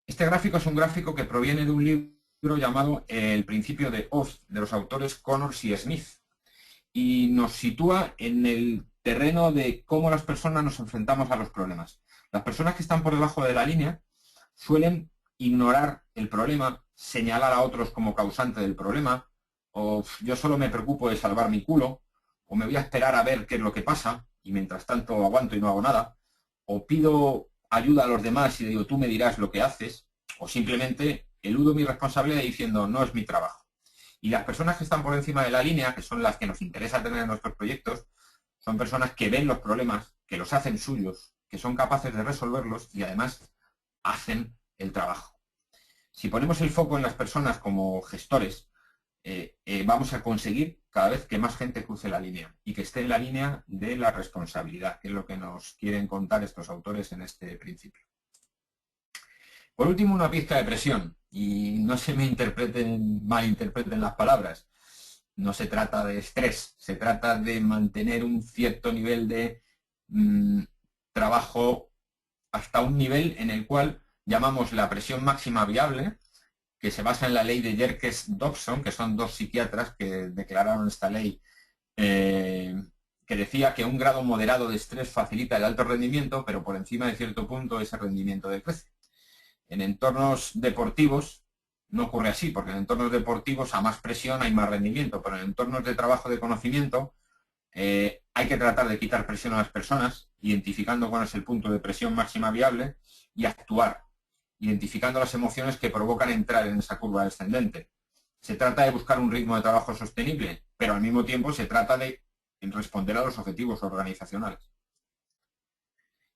[SPEAKER 3] Este gráfico es un gráfico que proviene de un libro llamado El principio de Oz, de los autores Connors y Smith, y nos sitúa en el terreno de cómo las personas nos enfrentamos a los problemas. Las personas que están por debajo de la línea suelen ignorar el problema, señalar a otros como causante del problema, o yo solo me preocupo de salvar mi culo, o me voy a esperar a ver qué es lo que pasa, y mientras tanto aguanto y no hago nada, o pido ayuda a los demás y digo, tú me dirás lo que haces, o simplemente eludo mi responsabilidad diciendo, no es mi trabajo. Y las personas que están por encima de la línea, que son las que nos interesa tener en nuestros proyectos, son personas que ven los problemas, que los hacen suyos, que son capaces de resolverlos y además hacen el trabajo. Si ponemos el foco en las personas como gestores, vamos a conseguir cada vez que más gente cruce la línea y que esté en la línea de la responsabilidad, que es lo que nos quieren contar estos autores en este principio. Por último, una pizca de presión, y no se me malinterpreten las palabras. No se trata de estrés, se trata de mantener un cierto nivel de trabajo hasta un nivel en el cual llamamos la presión máxima viable, que se basa en la ley de Yerkes-Dodson, que son dos psiquiatras que declararon esta ley, que decía que un grado moderado de estrés facilita el alto rendimiento, pero por encima de cierto punto ese rendimiento decrece. En entornos deportivos no ocurre así, porque en entornos deportivos a más presión hay más rendimiento, pero en entornos de trabajo de conocimiento hay que tratar de quitar presión a las personas, identificando cuál es el punto de presión máxima viable y actuar, identificando las emociones que provocan entrar en esa curva descendente. Se trata de buscar un ritmo de trabajo sostenible, pero al mismo tiempo se trata de en responder a los objetivos organizacionales.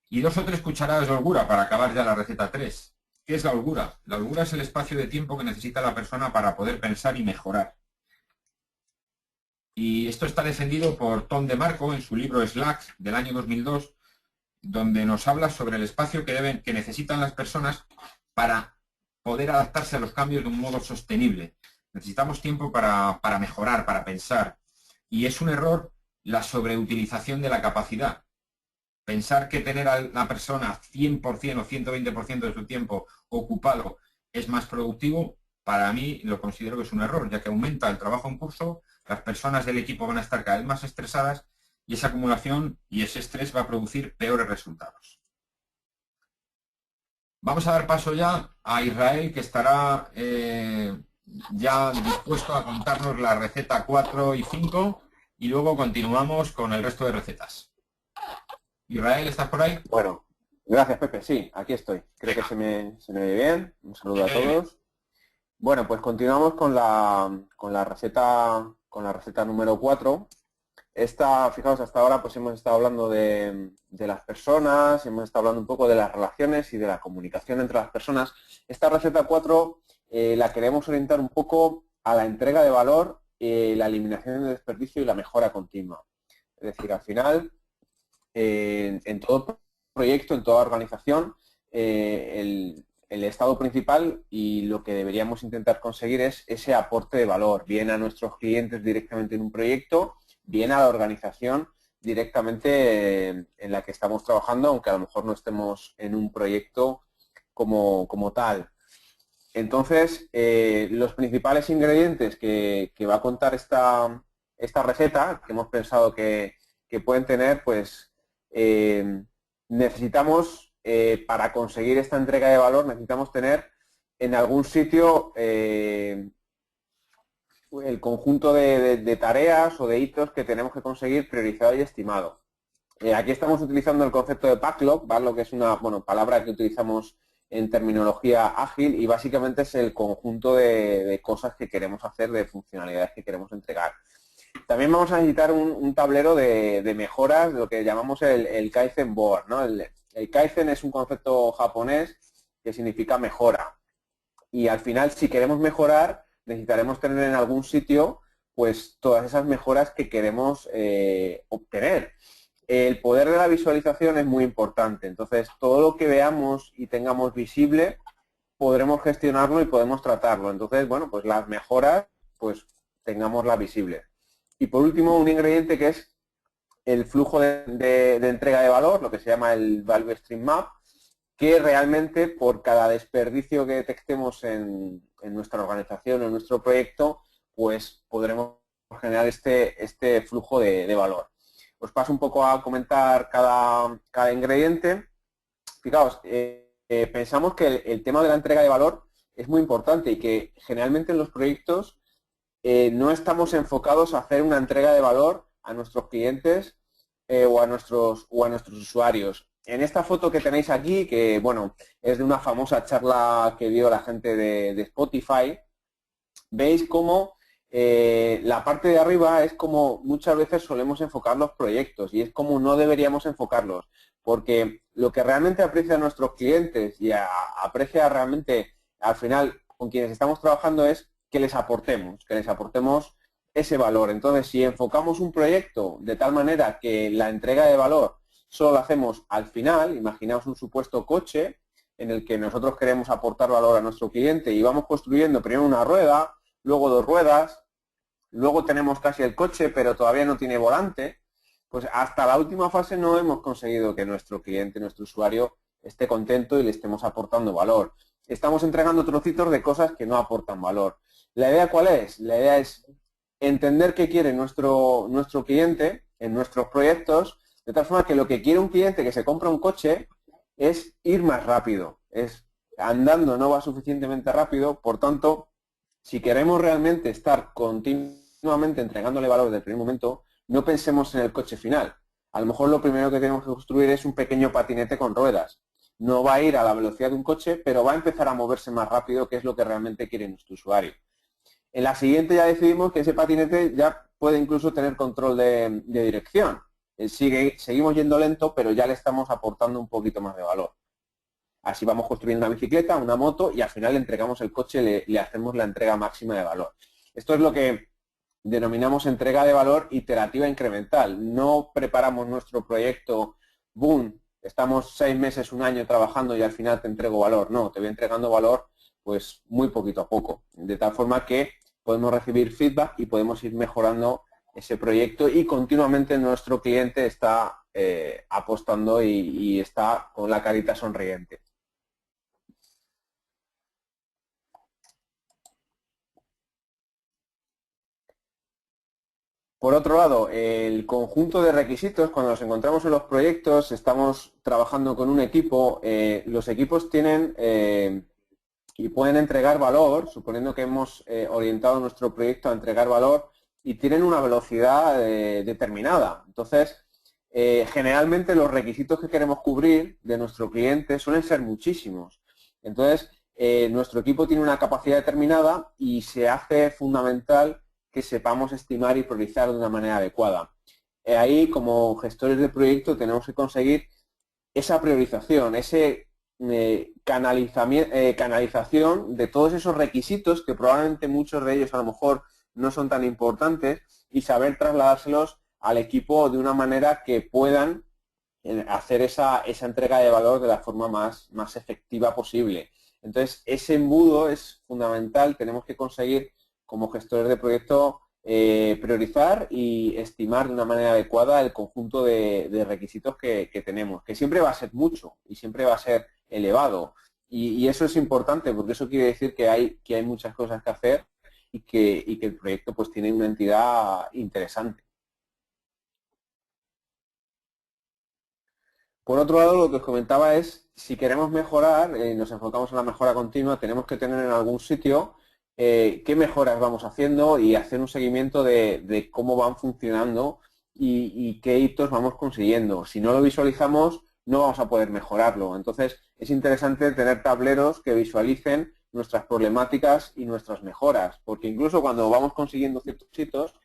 [SPEAKER 3] Y 2 o 3 cucharadas de holgura para acabar ya la receta 3. ¿Qué es la holgura? La holgura es el espacio de tiempo que necesita la persona para poder pensar y mejorar. Y esto está defendido por Tom DeMarco en su libro Slack del año 2002, donde nos habla sobre el espacio que necesitan las personas para poder adaptarse a los cambios de un modo sostenible. Necesitamos tiempo para mejorar, para pensar. Y es un error la sobreutilización de la capacidad. Pensar que tener a la persona 100% o 120% de su tiempo ocupado es más productivo, para mí lo considero que es un error, ya que aumenta el trabajo en curso, las personas del equipo van a estar cada vez más estresadas y esa acumulación y ese estrés va a producir peores resultados. Vamos a dar paso ya a Israel, que estará ya dispuesto a contarnos la receta 4 y 5 y luego continuamos con el resto de recetas. Israel, ¿estás por ahí?
[SPEAKER 4] Bueno, gracias Pepe, sí, aquí estoy. Creo que se me ve bien. Un saludo a todos. Bueno, pues continuamos con la receta número 4. Fijaos, hasta ahora pues hemos estado hablando de las personas, hemos estado hablando un poco de las relaciones y de la comunicación entre las personas. Esta receta 4 la queremos orientar un poco a la entrega de valor, la eliminación de desperdicio y la mejora continua. Es decir, al final, en todo proyecto, en toda organización, el estado principal y lo que deberíamos intentar conseguir es ese aporte de valor, bien a nuestros clientes directamente en un proyecto, bien a la organización directamente en la que estamos trabajando, aunque a lo mejor no estemos en un proyecto como tal. Entonces, los principales ingredientes que va a contar esta receta, que hemos pensado que pueden tener, pues necesitamos, para conseguir esta entrega de valor, necesitamos tener en algún sitio el conjunto de tareas o de hitos que tenemos que conseguir priorizado y estimado. Aquí estamos utilizando el concepto de backlog, backlog es una palabra que utilizamos en terminología ágil y básicamente es el conjunto de cosas que queremos hacer, de funcionalidades que queremos entregar. También vamos a necesitar un tablero de mejoras, lo que llamamos el Kaizen Board, ¿no? El Kaizen es un concepto japonés que significa mejora. Y al final, si queremos mejorar, necesitaremos tener en algún sitio pues todas esas mejoras que queremos obtener. El poder de la visualización es muy importante. Entonces, todo lo que veamos y tengamos visible, podremos gestionarlo y podemos tratarlo. Entonces, bueno, pues las mejoras, pues tengámoslas visibles. Y por último, un ingrediente que es el flujo de entrega de valor, lo que se llama el Value Stream Map, que realmente por cada desperdicio que detectemos en nuestra organización o en nuestro proyecto, pues podremos generar este flujo de valor. Os paso un poco a comentar cada ingrediente. Fijaos, pensamos que el tema de la entrega de valor es muy importante y que generalmente en los proyectos no estamos enfocados a hacer una entrega de valor a nuestros clientes o a nuestros usuarios. En esta foto que tenéis aquí, que bueno, es de una famosa charla que dio la gente de Spotify, veis cómo la parte de arriba es como muchas veces solemos enfocar los proyectos y es como no deberíamos enfocarlos, porque lo que realmente aprecian nuestros clientes y aprecia realmente al final con quienes estamos trabajando es que les aportemos ese valor. Entonces, si enfocamos un proyecto de tal manera que la entrega de valor solo la hacemos al final, imaginaos un supuesto coche en el que nosotros queremos aportar valor a nuestro cliente y vamos construyendo primero una rueda, luego 2 ruedas, luego tenemos casi el coche pero todavía no tiene volante, pues hasta la última fase no hemos conseguido que nuestro cliente, nuestro usuario esté contento y le estemos aportando valor. Estamos entregando trocitos de cosas que no aportan valor. ¿La idea cuál es? La idea es entender qué quiere nuestro cliente en nuestros proyectos, de tal forma que lo que quiere un cliente que se compra un coche es ir más rápido. Andando no va suficientemente rápido, por tanto, si queremos realmente estar continuamente entregándole valor desde el primer momento, no pensemos en el coche final. A lo mejor lo primero que tenemos que construir es un pequeño patinete con ruedas. No va a ir a la velocidad de un coche, pero va a empezar a moverse más rápido, que es lo que realmente quiere nuestro usuario. En la siguiente ya decidimos que ese patinete ya puede incluso tener control de dirección. Seguimos yendo lento, pero ya le estamos aportando un poquito más de valor. Así vamos construyendo una bicicleta, una moto, y al final le entregamos el coche, le hacemos la entrega máxima de valor. Esto es lo que denominamos entrega de valor iterativa incremental. No preparamos nuestro proyecto, boom, estamos 6 meses, un año trabajando y al final te entrego valor. No, te voy entregando valor pues muy poquito a poco, de tal forma que podemos recibir feedback y podemos ir mejorando ese proyecto, y continuamente nuestro cliente está apostando y está con la carita sonriente. Por otro lado, el conjunto de requisitos, cuando nos encontramos en los proyectos, estamos trabajando con un equipo, los equipos tienen y pueden entregar valor, suponiendo que hemos orientado nuestro proyecto a entregar valor, y tienen una velocidad determinada. Entonces, generalmente los requisitos que queremos cubrir de nuestro cliente suelen ser muchísimos. Entonces, nuestro equipo tiene una capacidad determinada y se hace fundamental que sepamos estimar y priorizar de una manera adecuada. Ahí, como gestores de proyecto, tenemos que conseguir esa priorización, ese canalización de todos esos requisitos, que probablemente muchos de ellos a lo mejor no son tan importantes, y saber trasladárselos al equipo de una manera que puedan hacer esa entrega de valor de la forma más efectiva posible. Entonces, ese embudo es fundamental. Tenemos que conseguir, como gestores de proyecto, priorizar y estimar de una manera adecuada el conjunto de requisitos que tenemos, que siempre va a ser mucho y siempre va a ser elevado. Y eso es importante, porque eso quiere decir que hay muchas cosas que hacer y que el proyecto pues tiene una entidad interesante. Por otro lado, lo que os comentaba es, si queremos mejorar, nos enfocamos en la mejora continua, tenemos que tener en algún sitio qué mejoras vamos haciendo y hacer un seguimiento de cómo van funcionando y qué hitos vamos consiguiendo. Si no lo visualizamos, no vamos a poder mejorarlo. Entonces, es interesante tener tableros que visualicen nuestras problemáticas y nuestras mejoras, porque incluso cuando vamos consiguiendo ciertos hitos,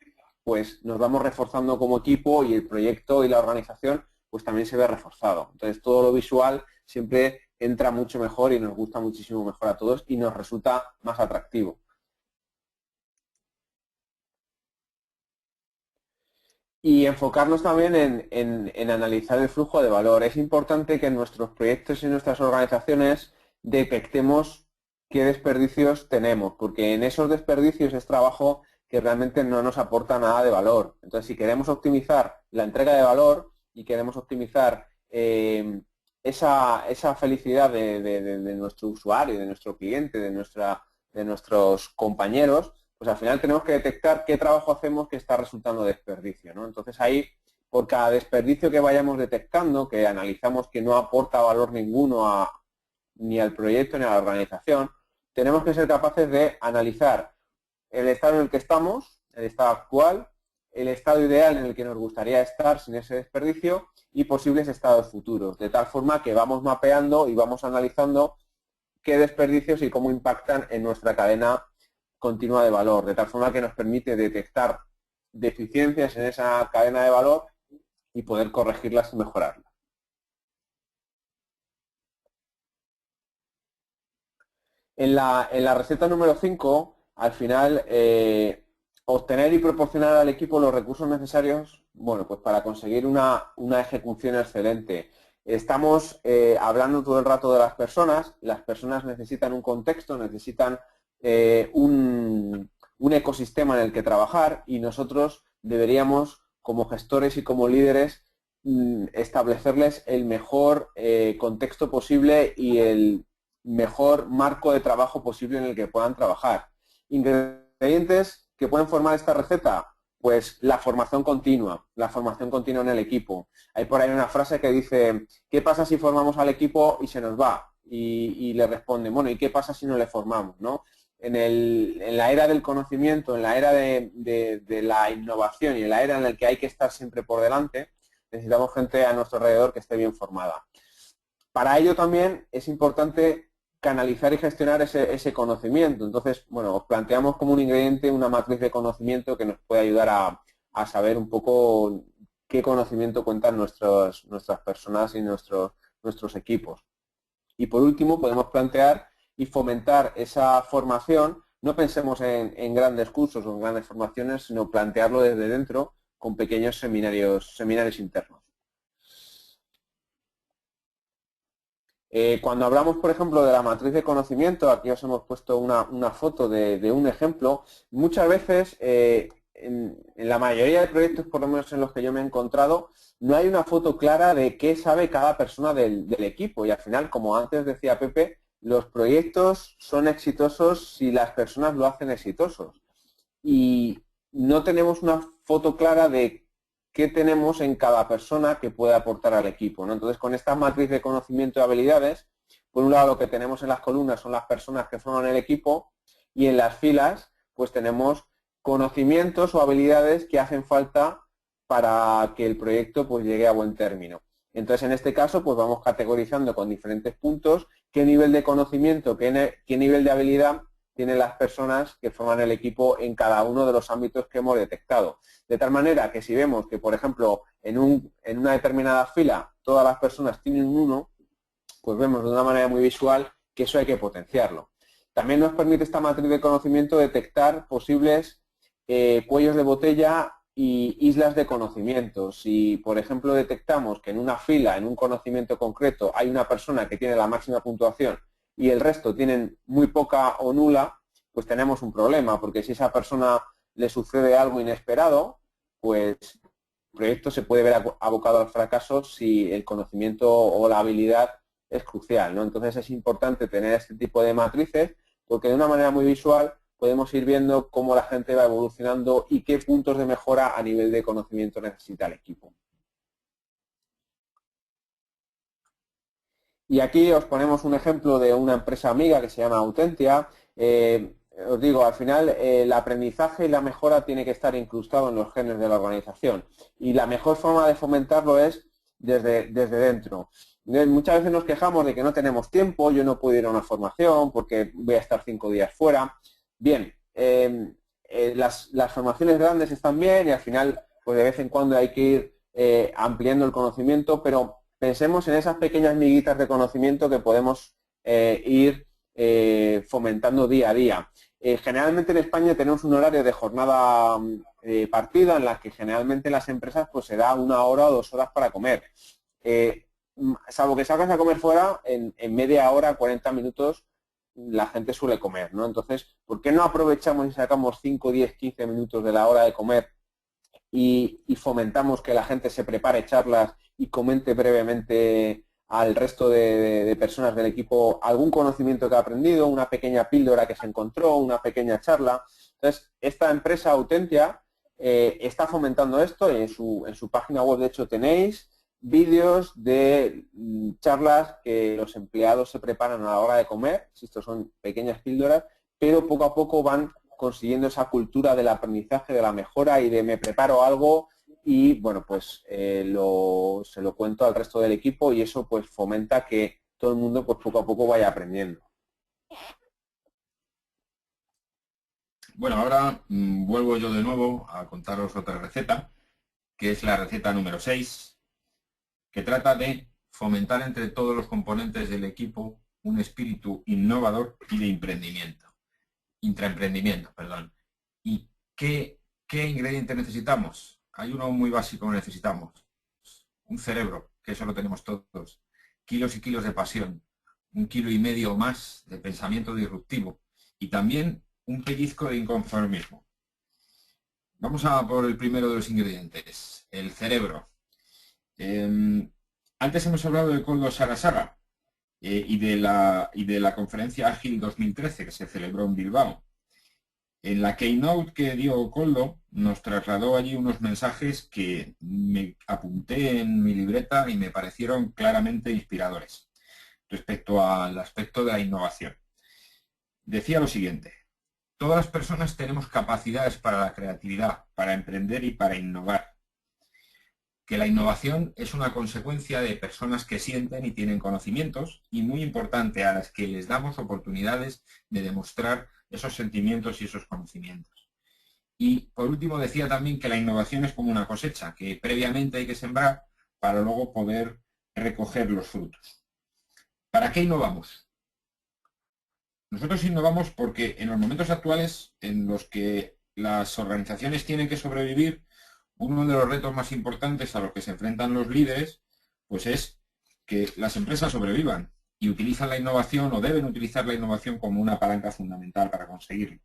[SPEAKER 4] pues nos vamos reforzando como equipo, y el proyecto y la organización pues también se ve reforzado. Entonces, todo lo visual siempre entra mucho mejor y nos gusta muchísimo mejor a todos y nos resulta más atractivo. Y enfocarnos también en analizar el flujo de valor. Es importante que en nuestros proyectos y en nuestras organizaciones detectemos qué desperdicios tenemos, porque en esos desperdicios es trabajo que realmente no nos aporta nada de valor. Entonces, si queremos optimizar la entrega de valor y queremos optimizar esa felicidad de nuestro usuario, de nuestro cliente, de nuestros compañeros, pues al final tenemos que detectar qué trabajo hacemos que está resultando desperdicio, ¿no? Entonces ahí, por cada desperdicio que vayamos detectando, que analizamos que no aporta valor ninguno ni al proyecto ni a la organización, tenemos que ser capaces de analizar el estado en el que estamos, el estado actual, el estado ideal en el que nos gustaría estar sin ese desperdicio y posibles estados futuros, de tal forma que vamos mapeando y vamos analizando qué desperdicios y cómo impactan en nuestra cadena continua de valor, de tal forma que nos permite detectar deficiencias en esa cadena de valor y poder corregirlas y mejorarlas. En la receta número 5, al final, obtener y proporcionar al equipo los recursos necesarios, bueno, pues para conseguir una ejecución excelente. Estamos hablando todo el rato de las personas necesitan un contexto, necesitan un ecosistema en el que trabajar, y nosotros deberíamos, como gestores y como líderes, establecerles el mejor contexto posible y el mejor marco de trabajo posible en el que puedan trabajar. Ingredientes que pueden formar esta receta, pues la formación continua en el equipo. Hay por ahí una frase que dice, ¿qué pasa si formamos al equipo y se nos va? Y le responde, bueno, ¿y qué pasa si no le formamos, no? En la era del conocimiento, en la era de la innovación y en la era en la que hay que estar siempre por delante, necesitamos gente a nuestro alrededor que esté bien formada. Para ello también es importante canalizar y gestionar ese conocimiento. Entonces, bueno, os planteamos como un ingrediente una matriz de conocimiento que nos puede ayudar a saber un poco qué conocimiento cuentan nuestras personas y nuestros equipos. Y por último, podemos plantear y fomentar esa formación. No pensemos en grandes cursos o en grandes formaciones, sino plantearlo desde dentro con pequeños seminarios internos. Cuando hablamos, por ejemplo, de la matriz de conocimiento, aquí os hemos puesto una foto de un ejemplo. Muchas veces, en la mayoría de proyectos, por lo menos en los que yo me he encontrado, no hay una foto clara de qué sabe cada persona del equipo. Y al final, como antes decía Pepe, los proyectos son exitosos si las personas lo hacen exitosos. Y no tenemos una foto clara de qué tenemos en cada persona que puede aportar al equipo, ¿no? Entonces, con esta matriz de conocimiento y habilidades, por un lado lo que tenemos en las columnas son las personas que forman el equipo y en las filas pues tenemos conocimientos o habilidades que hacen falta para que el proyecto pues llegue a buen término. Entonces, en este caso, pues vamos categorizando con diferentes puntos qué nivel de conocimiento, qué nivel de habilidad tienen las personas que forman el equipo en cada uno de los ámbitos que hemos detectado. De tal manera que si vemos que, por ejemplo, en una determinada fila todas las personas tienen un 1, pues vemos de una manera muy visual que eso hay que potenciarlo. También nos permite esta matriz de conocimiento detectar posibles cuellos de botella y islas de conocimiento. Si, por ejemplo, detectamos que en una fila, en un conocimiento concreto, hay una persona que tiene la máxima puntuación y el resto tienen muy poca o nula, pues tenemos un problema, porque si a esa persona le sucede algo inesperado, pues el proyecto se puede ver abocado al fracaso si el conocimiento o la habilidad es crucial, ¿no? Entonces es importante tener este tipo de matrices, porque de una manera muy visual podemos ir viendo cómo la gente va evolucionando y qué puntos de mejora a nivel de conocimiento necesita el equipo. Y aquí os ponemos un ejemplo de una empresa amiga que se llama Autentia. Os digo, al final el aprendizaje y la mejora tiene que estar incrustado en los genes de la organización. Y la mejor forma de fomentarlo es desde dentro. Muchas veces nos quejamos de que no tenemos tiempo, yo no puedo ir a una formación porque voy a estar 5 días fuera. Bien, las formaciones grandes están bien y al final pues de vez en cuando hay que ir ampliando el conocimiento, pero pensemos en esas pequeñas miguitas de conocimiento que podemos ir fomentando día a día. Generalmente en España tenemos un horario de jornada partida en la que generalmente en las empresas pues se da 1 hora o 2 horas para comer. Salvo que salgas a comer fuera, en media hora, 40 minutos, la gente suele comer, ¿no? Entonces, ¿por qué no aprovechamos y sacamos 5, 10, 15 minutos de la hora de comer y fomentamos que la gente se prepare charlas y comente brevemente al resto de personas del equipo algún conocimiento que ha aprendido, una pequeña píldora que se encontró, una pequeña charla? Entonces, esta empresa Autentia está fomentando esto y en su página web, de hecho, tenéis vídeos de charlas que los empleados se preparan a la hora de comer. Estos son pequeñas píldoras, pero poco a poco van consiguiendo esa cultura del aprendizaje, de la mejora y de me preparo algo y, bueno, pues se lo cuento al resto del equipo y eso pues fomenta que todo el mundo pues poco a poco vaya aprendiendo.
[SPEAKER 3] Bueno, ahora vuelvo yo de nuevo a contaros otra receta, que es la receta número 6, que trata de fomentar entre todos los componentes del equipo un espíritu innovador y de intraemprendimiento, perdón. ¿Y qué ingredientes necesitamos? Hay uno muy básico que necesitamos. Un cerebro, que eso lo tenemos todos. Kilos y kilos de pasión. 1,5 kilos o más de pensamiento disruptivo. Y también un pellizco de inconformismo. Vamos a por el primero de los ingredientes, el cerebro. Antes hemos hablado de Koldo Sarasara y de la conferencia Ágil 2013 que se celebró en Bilbao. En la keynote que dio Koldo nos trasladó allí unos mensajes que me apunté en mi libreta y me parecieron claramente inspiradores respecto al aspecto de la innovación. Decía lo siguiente: todas las personas tenemos capacidades para la creatividad, para emprender y para innovar. Que la innovación es una consecuencia de personas que sienten y tienen conocimientos y, muy importante, a las que les damos oportunidades de demostrar esos sentimientos y esos conocimientos. Y por último decía también que la innovación es como una cosecha, que previamente hay que sembrar para luego poder recoger los frutos. ¿Para qué innovamos? Nosotros innovamos porque en los momentos actuales en los que las organizaciones tienen que sobrevivir, uno de los retos más importantes a los que se enfrentan los líderes, pues es que las empresas sobrevivan y utilizan la innovación o deben utilizar la innovación como una palanca fundamental para conseguirlo.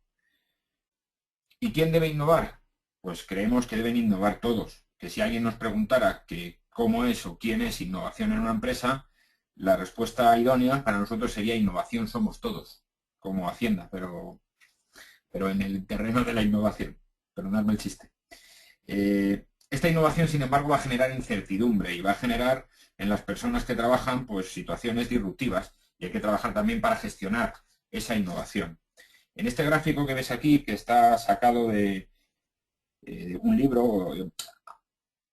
[SPEAKER 3] ¿Y quién debe innovar? Pues creemos que deben innovar todos. Que si alguien nos preguntara que cómo es o quién es innovación en una empresa, la respuesta idónea para nosotros sería innovación somos todos, como Hacienda, pero en el terreno de la innovación. Perdonadme el chiste. Esta innovación, sin embargo, va a generar incertidumbre y va a generar en las personas que trabajan pues situaciones disruptivas y hay que trabajar también para gestionar esa innovación. En este gráfico que ves aquí, que está sacado de un libro,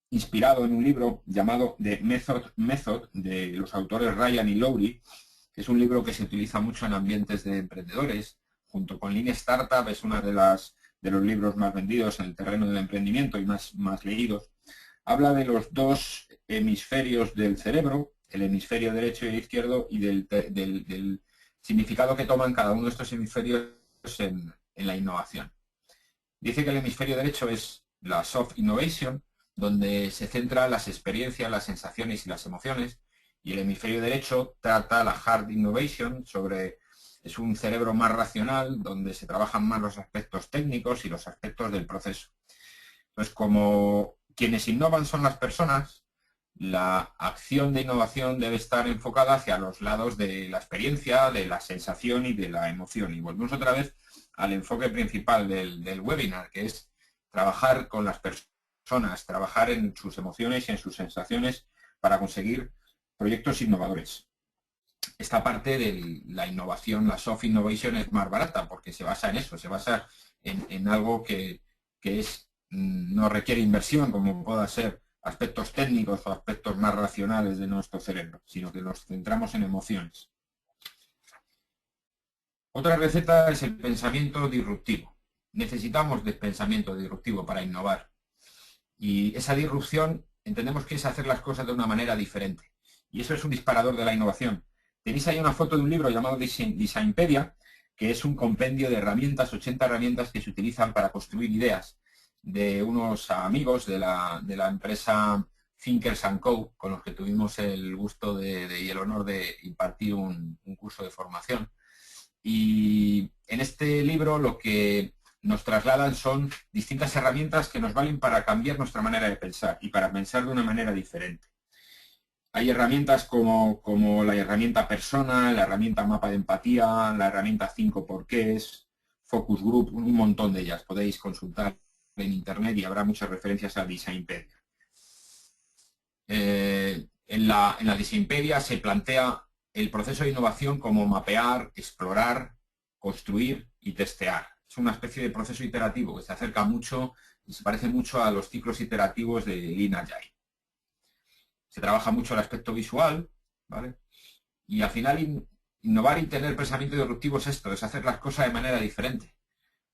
[SPEAKER 3] inspirado en un libro llamado The Method, de los autores Ryan y Lowry, que es un libro que se utiliza mucho en ambientes de emprendedores, junto con Lean Startup, es uno de los libros más vendidos en el terreno del emprendimiento y más leídos. Habla de los dos hemisferios del cerebro, el hemisferio derecho y el izquierdo, y del significado que toman cada uno de estos hemisferios en la innovación. Dice que el hemisferio derecho es la soft innovation, donde se centran las experiencias, las sensaciones y las emociones, y el hemisferio derecho trata la hard innovation, es un cerebro más racional, donde se trabajan más los aspectos técnicos y los aspectos del proceso. Entonces, como quienes innovan son las personas, la acción de innovación debe estar enfocada hacia los lados de la experiencia, de la sensación y de la emoción. Y volvemos otra vez al enfoque principal del webinar, que es trabajar con las personas, trabajar en sus emociones y en sus sensaciones para conseguir proyectos innovadores. Esta parte de la innovación, la soft innovation, es más barata porque se basa en eso, se basa en algo que no requiere inversión, como pueda ser aspectos técnicos o aspectos más racionales de nuestro cerebro, sino que nos centramos en emociones. Otra receta es el pensamiento disruptivo. Necesitamos de pensamiento disruptivo para innovar. Y esa disrupción entendemos que es hacer las cosas de una manera diferente. Y eso es un disparador de la innovación. Tenéis ahí una foto de un libro llamado Designpedia, que es un compendio de herramientas, 80 herramientas que se utilizan para construir ideas, de unos amigos de la empresa Thinkers & Co, con los que tuvimos el gusto y el honor de impartir un curso de formación. Y en este libro lo que nos trasladan son distintas herramientas que nos valen para cambiar nuestra manera de pensar y para pensar de una manera diferente. Hay herramientas como la herramienta persona, la herramienta mapa de empatía, la herramienta 5 porqués, Focus Group, un montón de ellas. Podéis consultar en internet y habrá muchas referencias a Designpedia. En la Designpedia se plantea el proceso de innovación como mapear, explorar, construir y testear. Es una especie de proceso iterativo que se acerca mucho y se parece mucho a los ciclos iterativos de Lean Agile. Se trabaja mucho el aspecto visual, ¿vale? Y al final innovar y tener pensamiento disruptivo es esto, es hacer las cosas de manera diferente.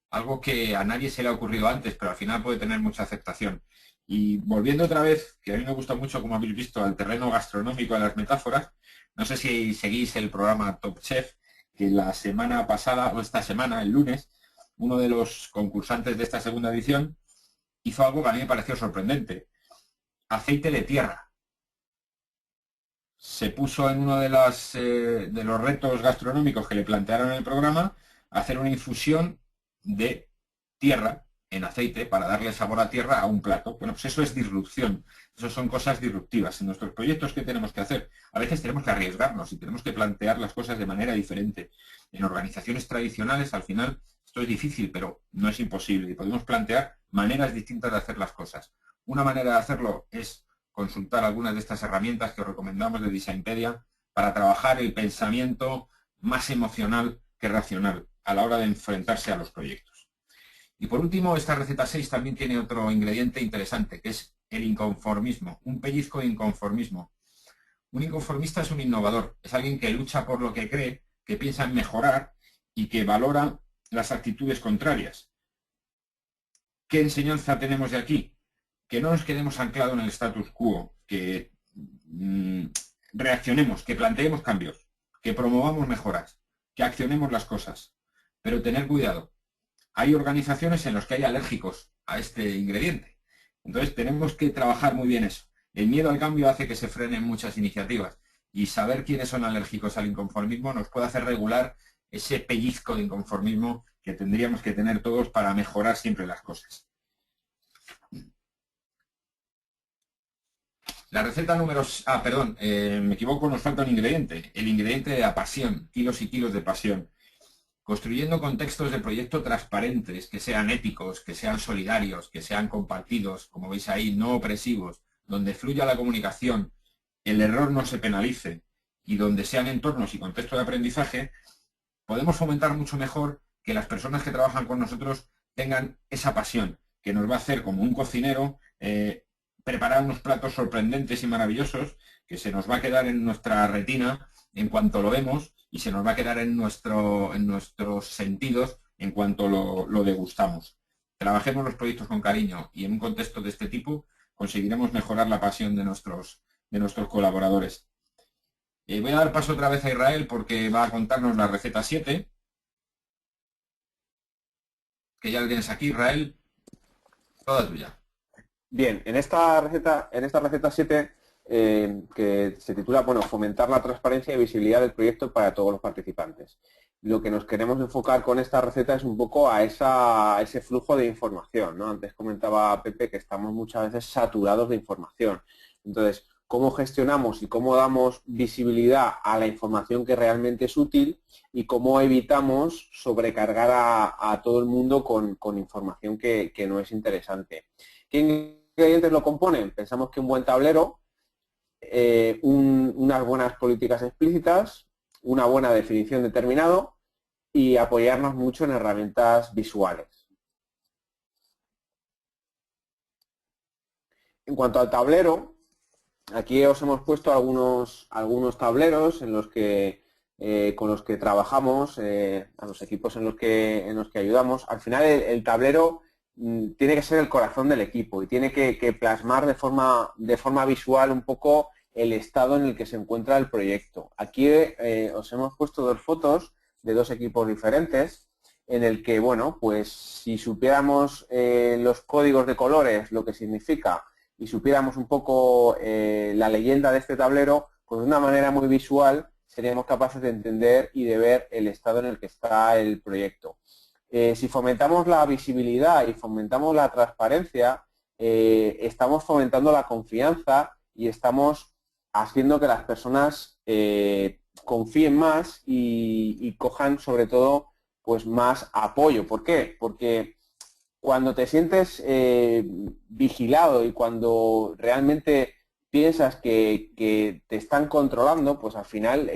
[SPEAKER 3] Algo que a nadie se le ha ocurrido antes, pero al final puede tener mucha aceptación. Y volviendo otra vez, que a mí me gusta mucho, como habéis visto, al terreno gastronómico de las metáforas, no sé si seguís el programa Top Chef, que la semana pasada, o esta semana, el lunes, uno de los concursantes de esta segunda edición hizo algo que a mí me pareció sorprendente. Aceite de tierra. Se puso en uno de los retos gastronómicos que le plantearon en el programa hacer una infusión de tierra en aceite para darle sabor a tierra a un plato. Bueno, pues eso es disrupción. Eso son cosas disruptivas. En nuestros proyectos, ¿qué tenemos que hacer? A veces tenemos que arriesgarnos y tenemos que plantear las cosas de manera diferente. En organizaciones tradicionales, al final, esto es difícil, pero no es imposible. Y podemos plantear maneras distintas de hacer las cosas. Una manera de hacerlo es consultar algunas de estas herramientas que os recomendamos de Designpedia para trabajar el pensamiento más emocional que racional a la hora de enfrentarse a los proyectos. Y por último, esta receta 6 también tiene otro ingrediente interesante, que es el inconformismo, un pellizco de inconformismo. Un inconformista es un innovador, es alguien que lucha por lo que cree, que piensa en mejorar y que valora las actitudes contrarias. ¿Qué enseñanza tenemos de aquí? Que no nos quedemos anclados en el status quo, que reaccionemos, que planteemos cambios, que promovamos mejoras, que accionemos las cosas. Pero tener cuidado. Hay organizaciones en las que hay alérgicos a este ingrediente. Entonces tenemos que trabajar muy bien eso. El miedo al cambio hace que se frenen muchas iniciativas y saber quiénes son alérgicos al inconformismo nos puede hacer regular ese pellizco de inconformismo que tendríamos que tener todos para mejorar siempre las cosas. La receta número... me equivoco, nos falta un ingrediente. El ingrediente de la pasión, kilos y kilos de pasión. Construyendo contextos de proyecto transparentes, que sean éticos, que sean solidarios, que sean compartidos, como veis ahí, no opresivos, donde fluya la comunicación, el error no se penalice y donde sean entornos y contextos de aprendizaje, podemos fomentar mucho mejor que las personas que trabajan con nosotros tengan esa pasión, que nos va a hacer como un cocinero preparar unos platos sorprendentes y maravillosos que se nos va a quedar en nuestra retina en cuanto lo vemos y se nos va a quedar en nuestros sentidos en cuanto lo degustamos. Trabajemos los proyectos con cariño y en un contexto de este tipo conseguiremos mejorar la pasión de nuestros colaboradores. Voy a dar paso otra vez a Israel porque va a contarnos la receta 7, que ya la tienes aquí, Israel, toda tuya.
[SPEAKER 4] Bien, en esta receta 7, que se titula, bueno, fomentar la transparencia y visibilidad del proyecto para todos los participantes. Lo que nos queremos enfocar con esta receta es un poco a ese flujo de información, ¿no? Antes comentaba Pepe que estamos muchas veces saturados de información. Entonces, ¿cómo gestionamos y cómo damos visibilidad a la información que realmente es útil y cómo evitamos sobrecargar a todo el mundo con información que no es interesante? ¿Qué ingredientes lo componen? Pensamos que un buen tablero, unas buenas políticas explícitas, una buena definición de terminado y apoyarnos mucho en herramientas visuales. En cuanto al tablero, aquí os hemos puesto algunos tableros en los que, con los que trabajamos, a los equipos en los que ayudamos. Al final el tablero tiene que ser el corazón del equipo y tiene que plasmar de forma visual un poco el estado en el que se encuentra el proyecto. Aquí os hemos puesto dos fotos de dos equipos diferentes en el que, bueno, pues si supiéramos los códigos de colores, lo que significa, y supiéramos un poco la leyenda de este tablero, pues de una manera muy visual seríamos capaces de entender y de ver el estado en el que está el proyecto. Si fomentamos la visibilidad y fomentamos la transparencia, estamos fomentando la confianza y estamos haciendo que las personas confíen más y cojan sobre todo pues más apoyo. ¿Por qué? Porque cuando te sientes vigilado y cuando realmente piensas que te están controlando, pues al final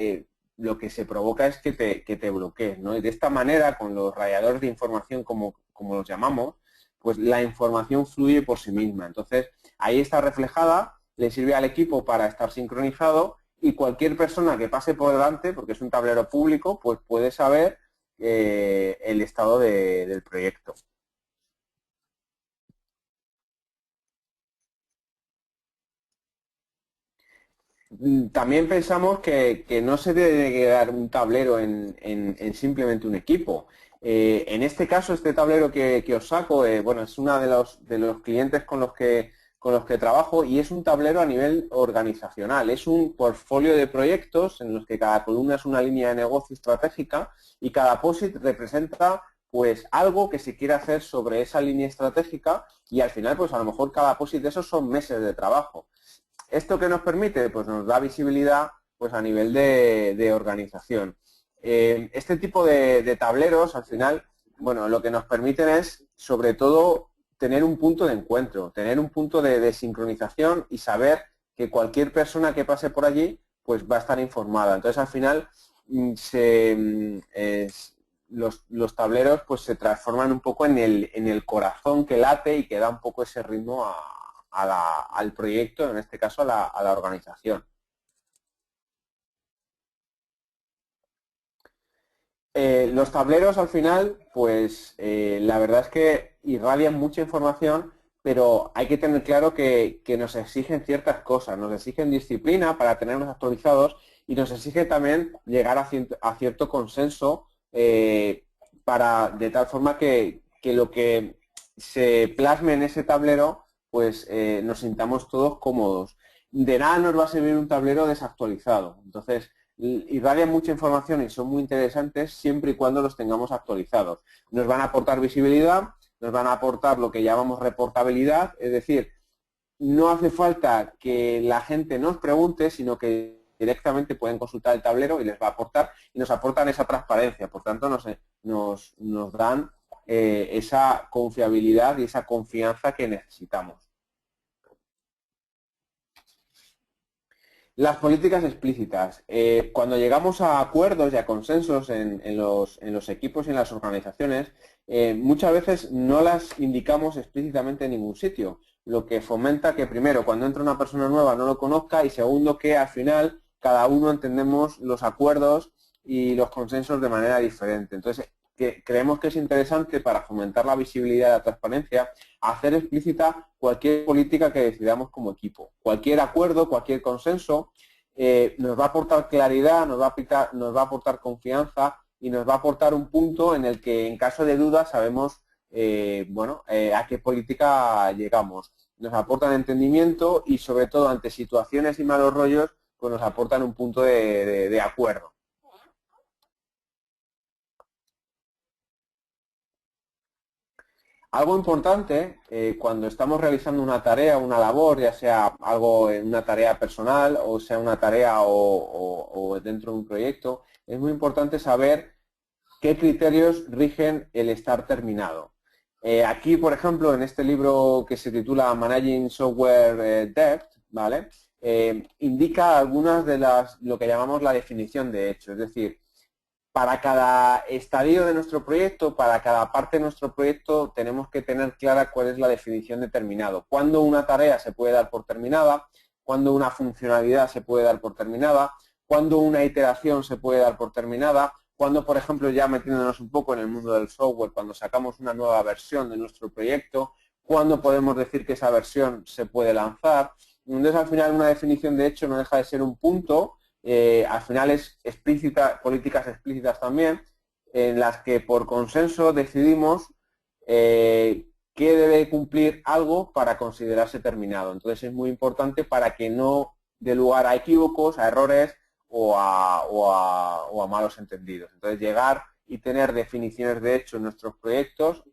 [SPEAKER 4] lo que se provoca es que te bloquees, ¿no? Y de esta manera, con los radiadores de información, como los llamamos, pues la información fluye por sí misma. Entonces, ahí está reflejada, le sirve al equipo para estar sincronizado y cualquier persona que pase por delante, porque es un tablero público, pues puede saber el estado del proyecto. También pensamos que no se debe quedar un tablero en simplemente un equipo. En este caso, este tablero que os saco, bueno, es uno de los clientes con los que trabajo y es un tablero a nivel organizacional. Es un portfolio de proyectos en los que cada columna es una línea de negocio estratégica y cada POSIT representa pues algo que se quiere hacer sobre esa línea estratégica y al final pues a lo mejor cada POSIT de esos son meses de trabajo. ¿Esto qué nos permite? Pues nos da visibilidad pues a nivel de organización. Este tipo de tableros, al final, bueno, lo que nos permiten es, sobre todo, tener un punto de encuentro, tener un punto de sincronización y saber que cualquier persona que pase por allí, pues va a estar informada. Entonces, al final, los tableros pues se transforman un poco en el corazón que late y que da un poco ese ritmo al proyecto, en este caso a la organización. Los tableros al final, pues la verdad es que irradian mucha información, pero hay que tener claro que nos exigen ciertas cosas, nos exigen disciplina para tenerlos actualizados y nos exige también llegar a cierto consenso de tal forma que lo que se plasme en ese tablero, pues nos sintamos todos cómodos. De nada nos va a servir un tablero desactualizado. Entonces, irradian mucha información y son muy interesantes siempre y cuando los tengamos actualizados. Nos van a aportar visibilidad, nos van a aportar lo que llamamos reportabilidad, es decir, no hace falta que la gente nos pregunte, sino que directamente pueden consultar el tablero y les va a aportar, y nos aportan esa transparencia. Por tanto, nos dan esa confiabilidad y esa confianza que necesitamos. Las políticas explícitas. Cuando llegamos a acuerdos y a consensos en los equipos y en las organizaciones, muchas veces no las indicamos explícitamente en ningún sitio, lo que fomenta que primero, cuando entra una persona nueva no lo conozca y segundo, que al final cada uno entendemos los acuerdos y los consensos de manera diferente. Entonces, creemos que es interesante para fomentar la visibilidad y la transparencia hacer explícita cualquier política que decidamos como equipo. Cualquier acuerdo, cualquier consenso nos va a aportar claridad, nos va a aportar confianza y nos va a aportar un punto en el que en caso de duda sabemos a qué política llegamos. Nos aportan entendimiento y sobre todo ante situaciones y malos rollos pues nos aportan un punto de acuerdo. Algo importante cuando estamos realizando una tarea, una labor, ya sea una tarea personal o sea una tarea o dentro de un proyecto, es muy importante saber qué criterios rigen el estar terminado. Aquí, por ejemplo, en este libro que se titula Managing Software Debt, ¿vale? Indica algunas de lo que llamamos la definición de hecho, es decir, para cada estadio de nuestro proyecto, para cada parte de nuestro proyecto, tenemos que tener clara cuál es la definición de terminado. Cuándo una tarea se puede dar por terminada, cuándo una funcionalidad se puede dar por terminada, cuándo una iteración se puede dar por terminada, cuándo, por ejemplo, ya metiéndonos un poco en el mundo del software, cuando sacamos una nueva versión de nuestro proyecto, cuándo podemos decir que esa versión se puede lanzar. Entonces, al final, una definición de hecho no deja de ser un punto. Al final es explícita, políticas explícitas también, en las que por consenso decidimos qué debe cumplir algo para considerarse terminado. Entonces es muy importante para que no dé lugar a equívocos, a errores o a malos entendidos. Entonces llegar y tener definiciones de hecho en nuestros proyectos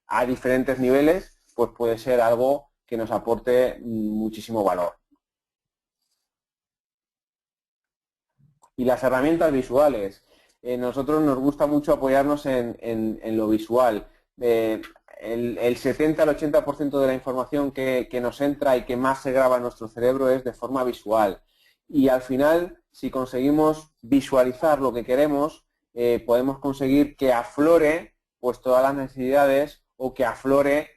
[SPEAKER 4] a diferentes niveles, pues puede ser algo que nos aporte muchísimo valor. Y las herramientas visuales. Nosotros nos gusta mucho apoyarnos en lo visual. El 70 al 80% de la información que nos entra y que más se graba en nuestro cerebro es de forma visual. Y al final, si conseguimos visualizar lo que queremos, podemos conseguir que aflore pues todas las necesidades o que aflore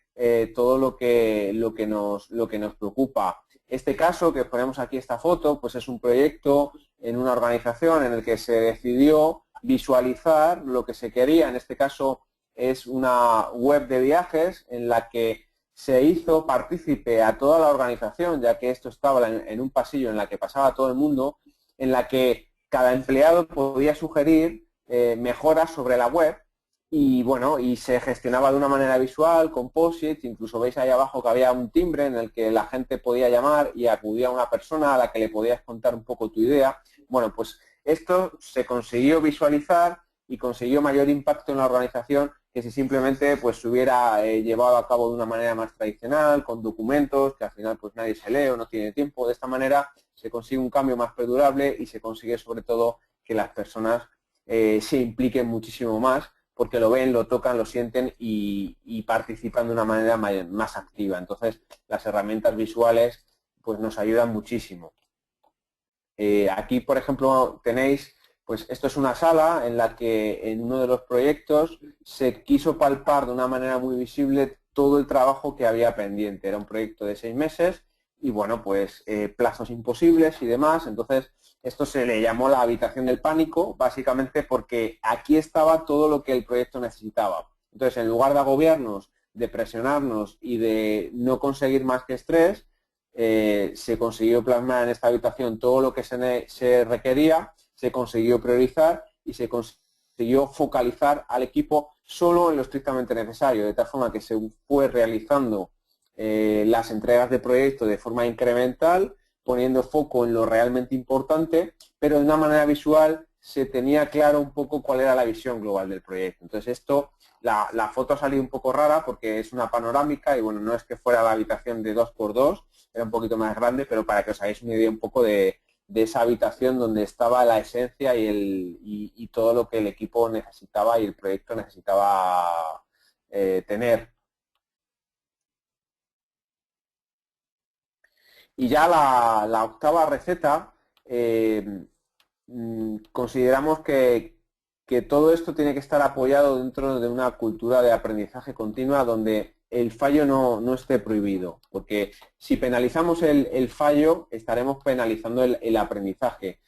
[SPEAKER 4] todo lo que nos preocupa. Este caso, que ponemos aquí esta foto, pues es un proyecto en una organización en el que se decidió visualizar lo que se quería. En este caso es una web de viajes en la que se hizo partícipe a toda la organización, ya que esto estaba en un pasillo en la que pasaba todo el mundo, en la que cada empleado podía sugerir mejoras sobre la web. Y bueno, y se gestionaba de una manera visual, con post-its, incluso veis ahí abajo que había un timbre en el que la gente podía llamar y acudía a una persona a la que le podías contar un poco tu idea. Bueno, pues esto se consiguió visualizar y consiguió mayor impacto en la organización que si simplemente pues se hubiera llevado a cabo de una manera más tradicional, con documentos que al final pues nadie se lee o no tiene tiempo. De esta manera se consigue un cambio más perdurable y se consigue sobre todo que las personas se impliquen muchísimo más, porque lo ven, lo tocan, lo sienten y participan de una manera más activa. Entonces, las herramientas visuales pues nos ayudan muchísimo. Aquí, por ejemplo, tenéis, pues esto es una sala en la que en uno de los proyectos se quiso palpar de una manera muy visible todo el trabajo que había pendiente. Era un proyecto de 6 meses y, bueno, pues plazos imposibles y demás. Entonces, esto se le llamó la habitación del pánico, básicamente porque aquí estaba todo lo que el proyecto necesitaba. Entonces, en lugar de agobiarnos de presionarnos y de no conseguir más que estrés, se consiguió plasmar en esta habitación todo lo que se requería, se consiguió priorizar y se consiguió focalizar al equipo solo en lo estrictamente necesario, de tal forma que se fue realizando las entregas de proyecto de forma incremental, poniendo foco en lo realmente importante, pero de una manera visual se tenía claro un poco cuál era la visión global del proyecto. Entonces esto, la foto ha salido un poco rara porque es una panorámica y bueno, no es que fuera la habitación de 2x2, era un poquito más grande, pero para que os hagáis una idea un poco de esa habitación donde estaba la esencia y todo lo que el equipo necesitaba y el proyecto necesitaba tener. Y ya la octava receta, consideramos que todo esto tiene que estar apoyado dentro de una cultura de aprendizaje continua donde el fallo no esté prohibido, porque si penalizamos el fallo estaremos penalizando el aprendizaje.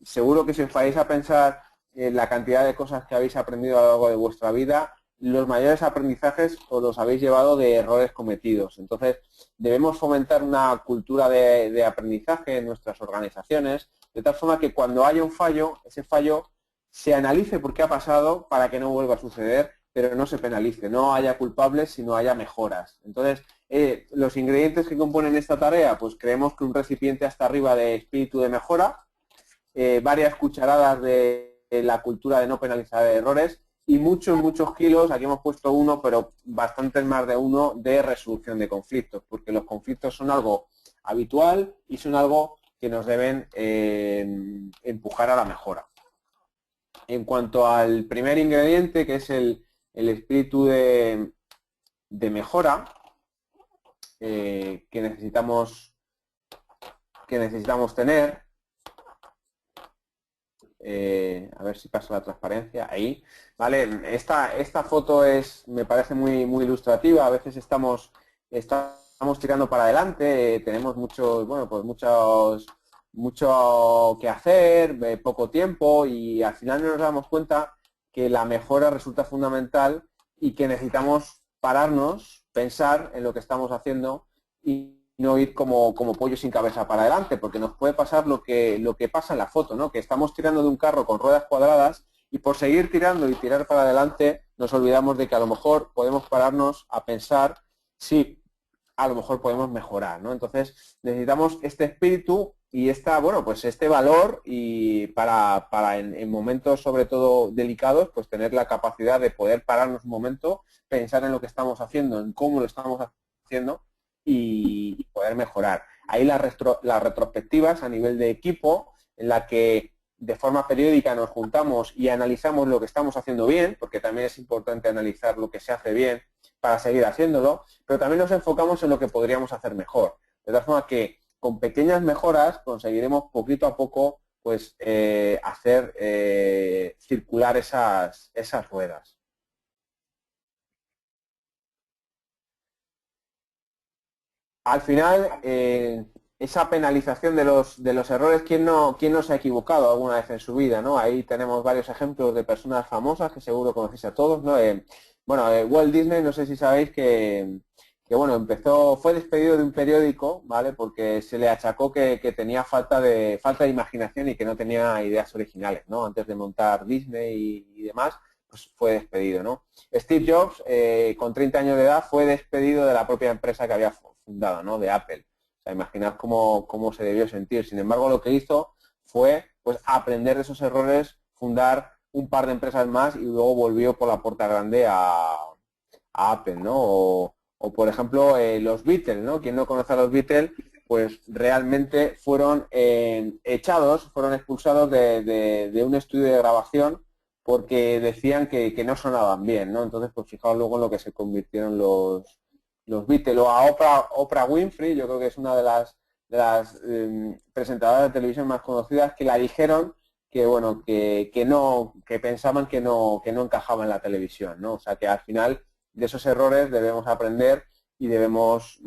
[SPEAKER 4] Seguro que si os vais a pensar en la cantidad de cosas que habéis aprendido a lo largo de vuestra vida, los mayores aprendizajes os los habéis llevado de errores cometidos. Entonces, debemos fomentar una cultura de aprendizaje en nuestras organizaciones, de tal forma que cuando haya un fallo, ese fallo se analice por qué ha pasado para que no vuelva a suceder, pero no se penalice, no haya culpables, sino haya mejoras. Entonces, los ingredientes que componen esta tarea, pues creemos que un recipiente hasta arriba de espíritu de mejora, varias cucharadas de la cultura de no penalizar errores y muchos kilos, aquí hemos puesto uno, pero bastantes más de uno, de resolución de conflictos, porque los conflictos son algo habitual y son algo que nos deben empujar a la mejora. En cuanto al primer ingrediente, que es el espíritu de mejora que necesitamos tener, a ver si pasa la transparencia, ahí, ¿vale? Esta foto me parece muy ilustrativa. A veces estamos tirando para adelante, tenemos mucho que hacer, poco tiempo y al final no nos damos cuenta que la mejora resulta fundamental y que necesitamos pararnos, pensar en lo que estamos haciendo y no ir como pollo sin cabeza para adelante, porque nos puede pasar lo que pasa en la foto, ¿no? Que estamos tirando de un carro con ruedas cuadradas y por seguir tirando y tirar para adelante nos olvidamos de que a lo mejor podemos pararnos a pensar si a lo mejor podemos mejorar, ¿no? Entonces necesitamos este espíritu y este valor y para en momentos sobre todo delicados, pues tener la capacidad de poder pararnos un momento, pensar en lo que estamos haciendo, en cómo lo estamos haciendo y poder mejorar. Ahí las retrospectivas a nivel de equipo, en la que de forma periódica nos juntamos y analizamos lo que estamos haciendo bien, porque también es importante analizar lo que se hace bien para seguir haciéndolo, pero también nos enfocamos en lo que podríamos hacer mejor. De tal forma que con pequeñas mejoras conseguiremos poquito a poco pues hacer circular esas ruedas. Al final, esa penalización de los errores, ¿quién no se ha equivocado alguna vez en su vida, ¿no? Ahí tenemos varios ejemplos de personas famosas que seguro conocéis a todos, ¿no? Walt Disney, no sé si sabéis que fue despedido de un periódico, ¿vale? Porque se le achacó que tenía falta de imaginación y que no tenía ideas originales, ¿no? Antes de montar Disney y demás, pues fue despedido, ¿no? Steve Jobs, con 30 años de edad, fue despedido de la propia empresa que había fundado, ¿no? De Apple. O sea, imaginad cómo se debió sentir. Sin embargo, lo que hizo fue pues aprender de esos errores, fundar un par de empresas más y luego volvió por la puerta grande a Apple, ¿no? O por ejemplo, los Beatles, ¿no? Quien no conoce a los Beatles, pues realmente fueron fueron expulsados de un estudio de grabación porque decían que no sonaban bien, ¿no? Entonces, pues fijaos luego en lo que se convirtieron los Beatles. O a Oprah Winfrey, yo creo que es una de las presentadoras de televisión más conocidas, que la dijeron que pensaban que no encajaba en la televisión, ¿no? O sea que al final de esos errores debemos aprender y debemos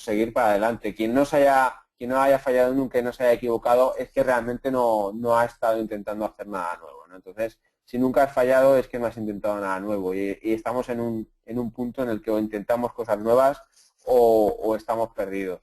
[SPEAKER 4] seguir para adelante. Quien no haya fallado nunca y no se haya equivocado es que realmente no ha estado intentando hacer nada nuevo, ¿no? Entonces, si nunca has fallado es que no has intentado nada nuevo y estamos en en un punto en el que o intentamos cosas nuevas o estamos perdidos.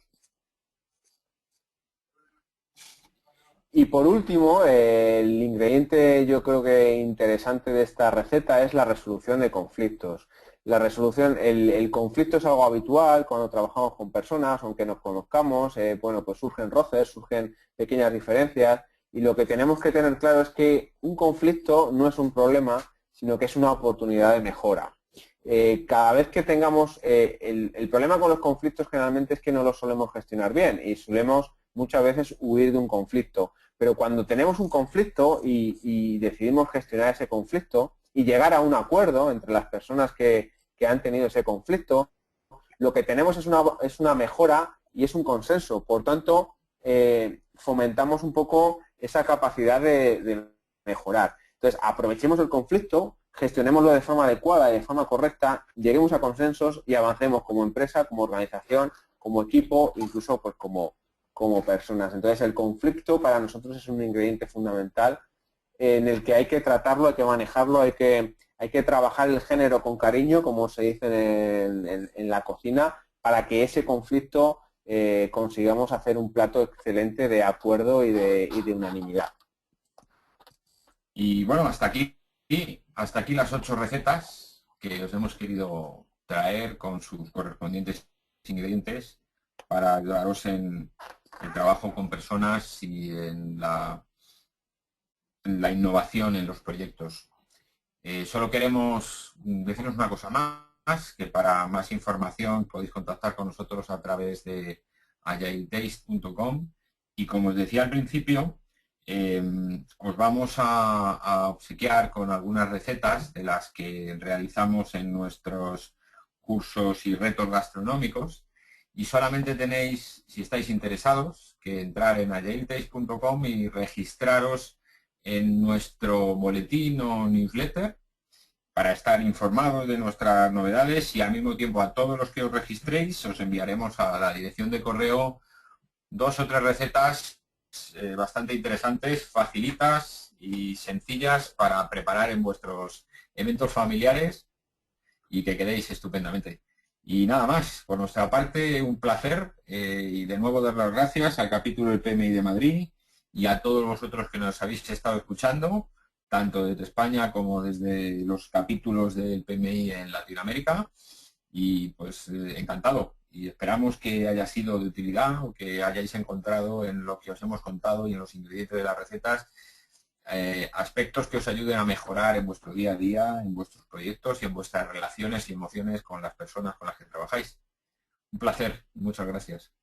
[SPEAKER 4] Y por último, el ingrediente yo creo que interesante de esta receta es la resolución de conflictos. La resolución, el conflicto es algo habitual cuando trabajamos con personas, aunque nos conozcamos, bueno, pues surgen roces, surgen pequeñas diferencias, y lo que tenemos que tener claro es que un conflicto no es un problema, sino que es una oportunidad de mejora. Cada vez que tengamos, el problema con los conflictos generalmente es que no los solemos gestionar bien y solemos muchas veces huir de un conflicto. Pero cuando tenemos un conflicto y decidimos gestionar ese conflicto y llegar a un acuerdo entre las personas que han tenido ese conflicto, lo que tenemos es una mejora y es un consenso. Por tanto, fomentamos un poco esa capacidad de mejorar. Entonces, aprovechemos el conflicto, gestionémoslo de forma adecuada y de forma correcta, lleguemos a consensos y avancemos como empresa, como organización, como equipo, incluso pues como personas. Entonces, el conflicto para nosotros es un ingrediente fundamental en el que hay que tratarlo, hay que manejarlo, hay que trabajar el género con cariño, como se dice en la cocina, para que ese conflicto consigamos hacer un plato excelente de acuerdo y de unanimidad.
[SPEAKER 3] Y bueno, hasta aquí las 8 recetas que os hemos querido traer con sus correspondientes ingredientes para ayudaros en el trabajo con personas y en la innovación en los proyectos. Solo queremos deciros una cosa más, que para más información podéis contactar con nosotros a través de agiletaste.com y como os decía al principio, os vamos a obsequiar con algunas recetas de las que realizamos en nuestros cursos y retos gastronómicos y solamente tenéis, si estáis interesados, que entrar en agiletaste.com y registraros en nuestro boletín o newsletter para estar informados de nuestras novedades y al mismo tiempo a todos los que os registréis os enviaremos a la dirección de correo 2 o 3 recetas bastante interesantes, facilitas y sencillas para preparar en vuestros eventos familiares y que quedéis estupendamente. Y nada más, por nuestra parte un placer y de nuevo dar las gracias al capítulo del PMI de Madrid y a todos vosotros que nos habéis estado escuchando, tanto desde España como desde los capítulos del PMI en Latinoamérica. Y pues encantado. Y esperamos que haya sido de utilidad o que hayáis encontrado en lo que os hemos contado y en los ingredientes de las recetas aspectos que os ayuden a mejorar en vuestro día a día, en vuestros proyectos y en vuestras relaciones y emociones con las personas con las que trabajáis. Un placer. Muchas gracias.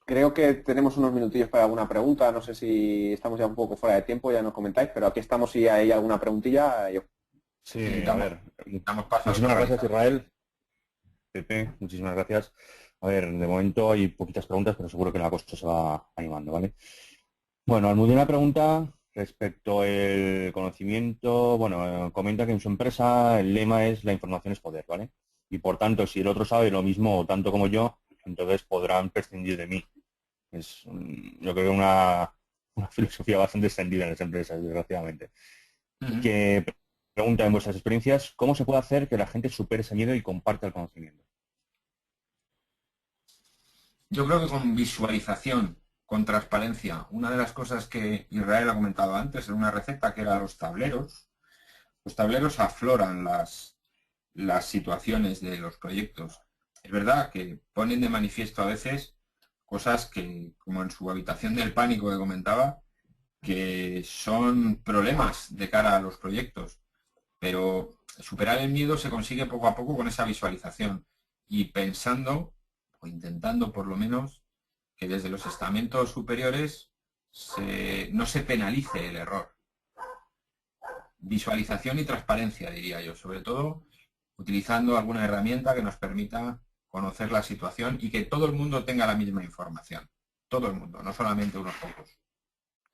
[SPEAKER 4] Creo que tenemos unos minutillos para alguna pregunta. No sé si estamos ya un poco fuera de tiempo, ya nos comentáis, pero aquí estamos si hay alguna preguntilla.
[SPEAKER 5] Sí, a ver.
[SPEAKER 3] Muchísimas
[SPEAKER 5] gracias, Israel. Pepe, muchísimas gracias. A ver, de momento hay poquitas preguntas, pero seguro que la cosa se va animando, ¿vale? Bueno, Almudena una pregunta respecto al conocimiento. Bueno, comenta que en su empresa el lema es la información es poder, ¿vale? Y por tanto, si el otro sabe lo mismo o tanto como yo, entonces podrán prescindir de mí. Es, yo creo, una filosofía bastante extendida en las empresas, desgraciadamente. Que pregunta, en vuestras experiencias, ¿cómo se puede hacer que la gente supere ese miedo y comparta el conocimiento?
[SPEAKER 3] Yo creo que con visualización, con transparencia. Una de las cosas que Israel ha comentado antes en una receta, que era los tableros. Los tableros afloran las situaciones de los proyectos. Es verdad que ponen de manifiesto a veces cosas que, como en su habitación del pánico que comentaba, que son problemas de cara a los proyectos. Pero superar el miedo se consigue poco a poco con esa visualización y pensando, o intentando por lo menos, que desde los estamentos superiores no se penalice el error. Visualización y transparencia, diría yo, sobre todo utilizando alguna herramienta que nos permita conocer la situación y que todo el mundo tenga la misma información. Todo el mundo, no solamente unos pocos.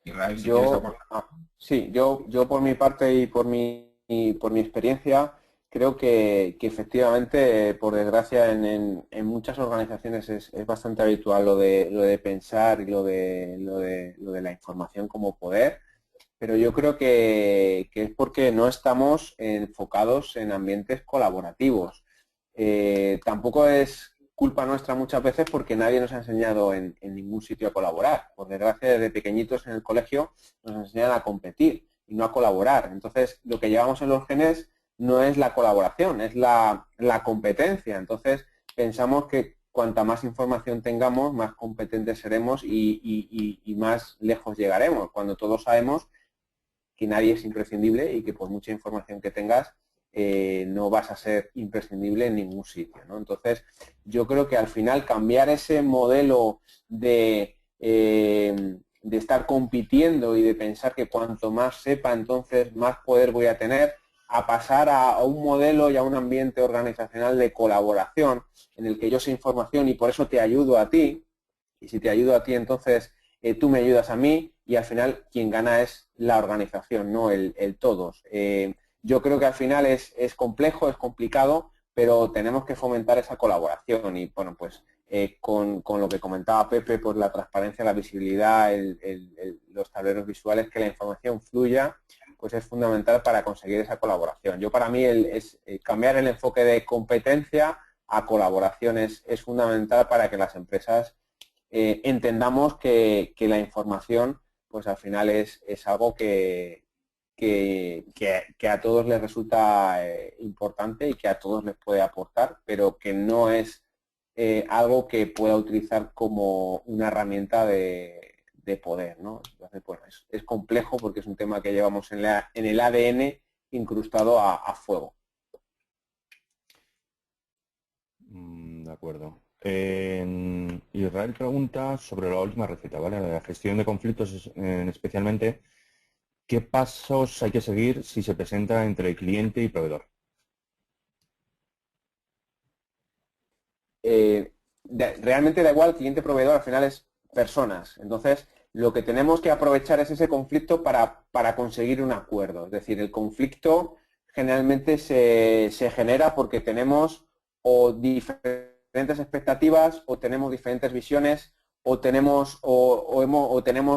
[SPEAKER 3] Israel, si quieres aportar.
[SPEAKER 4] Sí, yo por mi parte y por mi experiencia, creo que efectivamente, por desgracia, en muchas organizaciones es bastante habitual lo de pensar y lo de la información como poder. pero yo creo que es porque no estamos enfocados en ambientes colaborativos. Tampoco es culpa nuestra muchas veces porque nadie nos ha enseñado en ningún sitio a colaborar. Por desgracia, desde pequeñitos en el colegio nos enseñan a competir y no a colaborar. Entonces, lo que llevamos en los genes no es la colaboración, es la competencia. Entonces, pensamos que cuanta más información tengamos, más competentes seremos y más lejos llegaremos, cuando todos sabemos que nadie es imprescindible y que por mucha información que tengas, no vas a ser imprescindible en ningún sitio, ¿no? Entonces, yo creo que al final cambiar ese modelo de estar compitiendo y de pensar que cuanto más sepa, entonces más poder voy a tener, a pasar a un modelo y a un ambiente organizacional de colaboración en el que yo sé información y por eso te ayudo a ti, y si te ayudo a ti, entonces tú me ayudas a mí, y al final quien gana es la organización, no el todos. Yo creo que al final es complejo, es complicado, pero tenemos que fomentar esa colaboración y, bueno, pues con lo que comentaba Pepe, pues la transparencia, la visibilidad, los tableros visuales, que la información fluya, pues es fundamental para conseguir esa colaboración. Yo, para mí, cambiar el enfoque de competencia a colaboración es fundamental para que las empresas entendamos que la información, pues al final es algo que a todos les resulta importante y que a todos les puede aportar, pero que no es algo que pueda utilizar como una herramienta de poder, ¿no? Entonces, bueno, es complejo porque es un tema que llevamos en el ADN incrustado a fuego.
[SPEAKER 5] De acuerdo. Israel pregunta sobre la última receta, ¿vale? La gestión de conflictos especialmente. ¿Qué pasos hay que seguir si se presenta entre el cliente y proveedor?
[SPEAKER 4] Realmente da igual, cliente-proveedor al final es personas. Entonces, lo que tenemos que aprovechar es ese conflicto para conseguir un acuerdo. Es decir, el conflicto generalmente se genera porque tenemos o diferentes expectativas, o tenemos diferentes visiones, o tenemos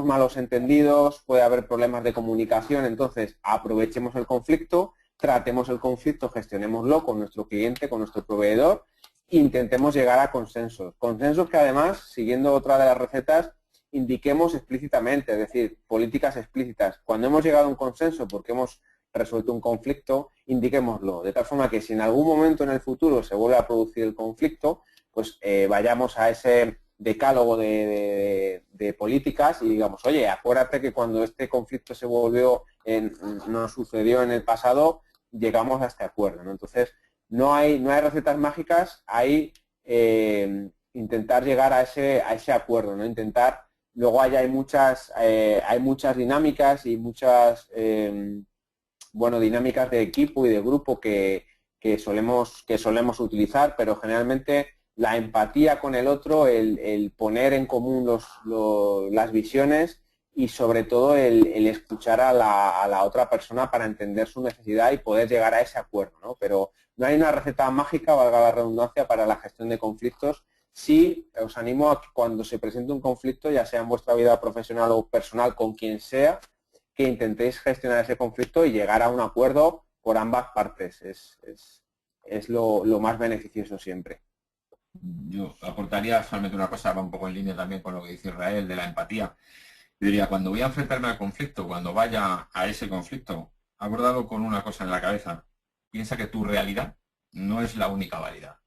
[SPEAKER 4] malos entendidos, puede haber problemas de comunicación. Entonces, aprovechemos el conflicto, tratemos el conflicto, gestionémoslo con nuestro cliente, con nuestro proveedor, intentemos llegar a consensos. Consensos que, además, siguiendo otra de las recetas, indiquemos explícitamente, es decir, políticas explícitas. Cuando hemos llegado a un consenso porque hemos resuelto un conflicto, indiquémoslo, de tal forma que si en algún momento en el futuro se vuelve a producir el conflicto, pues vayamos a ese decálogo de políticas y digamos, oye, acuérdate que cuando este conflicto se nos sucedió en el pasado, llegamos a este acuerdo, ¿no? Entonces, no hay recetas mágicas, hay intentar llegar a ese acuerdo, ¿no? Luego hay muchas dinámicas y muchas dinámicas de equipo y de grupo que solemos utilizar, pero generalmente la empatía con el otro, el poner en común las visiones y sobre todo el escuchar a la otra persona para entender su necesidad y poder llegar a ese acuerdo, ¿no? Pero no hay una receta mágica, valga la redundancia, para la gestión de conflictos. Sí, os animo a que cuando se presente un conflicto, ya sea en vuestra vida profesional o personal, con quien sea, que intentéis gestionar ese conflicto y llegar a un acuerdo por ambas partes. Es lo más beneficioso siempre.
[SPEAKER 3] Yo aportaría solamente una cosa, va un poco en línea también con lo que dice Israel, de la empatía. Yo diría, cuando voy a enfrentarme al conflicto, cuando vaya a ese conflicto, abordado con una cosa en la cabeza. Piensa que tu realidad no es la única válida.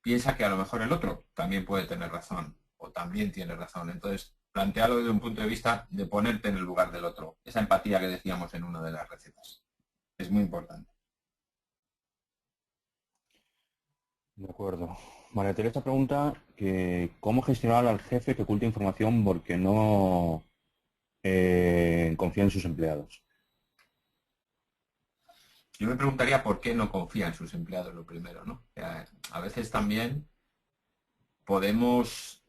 [SPEAKER 3] Piensa que a lo mejor el otro también puede tener razón o también tiene razón. Entonces, plantéalo desde un punto de vista de ponerte en el lugar del otro. Esa empatía que decíamos en una de las recetas. Es muy importante.
[SPEAKER 5] De acuerdo. María Teresa pregunta que cómo gestionar al jefe que oculta información porque no confía en sus empleados.
[SPEAKER 3] Yo me preguntaría por qué no confía en sus empleados, lo primero, ¿no? A veces también podemos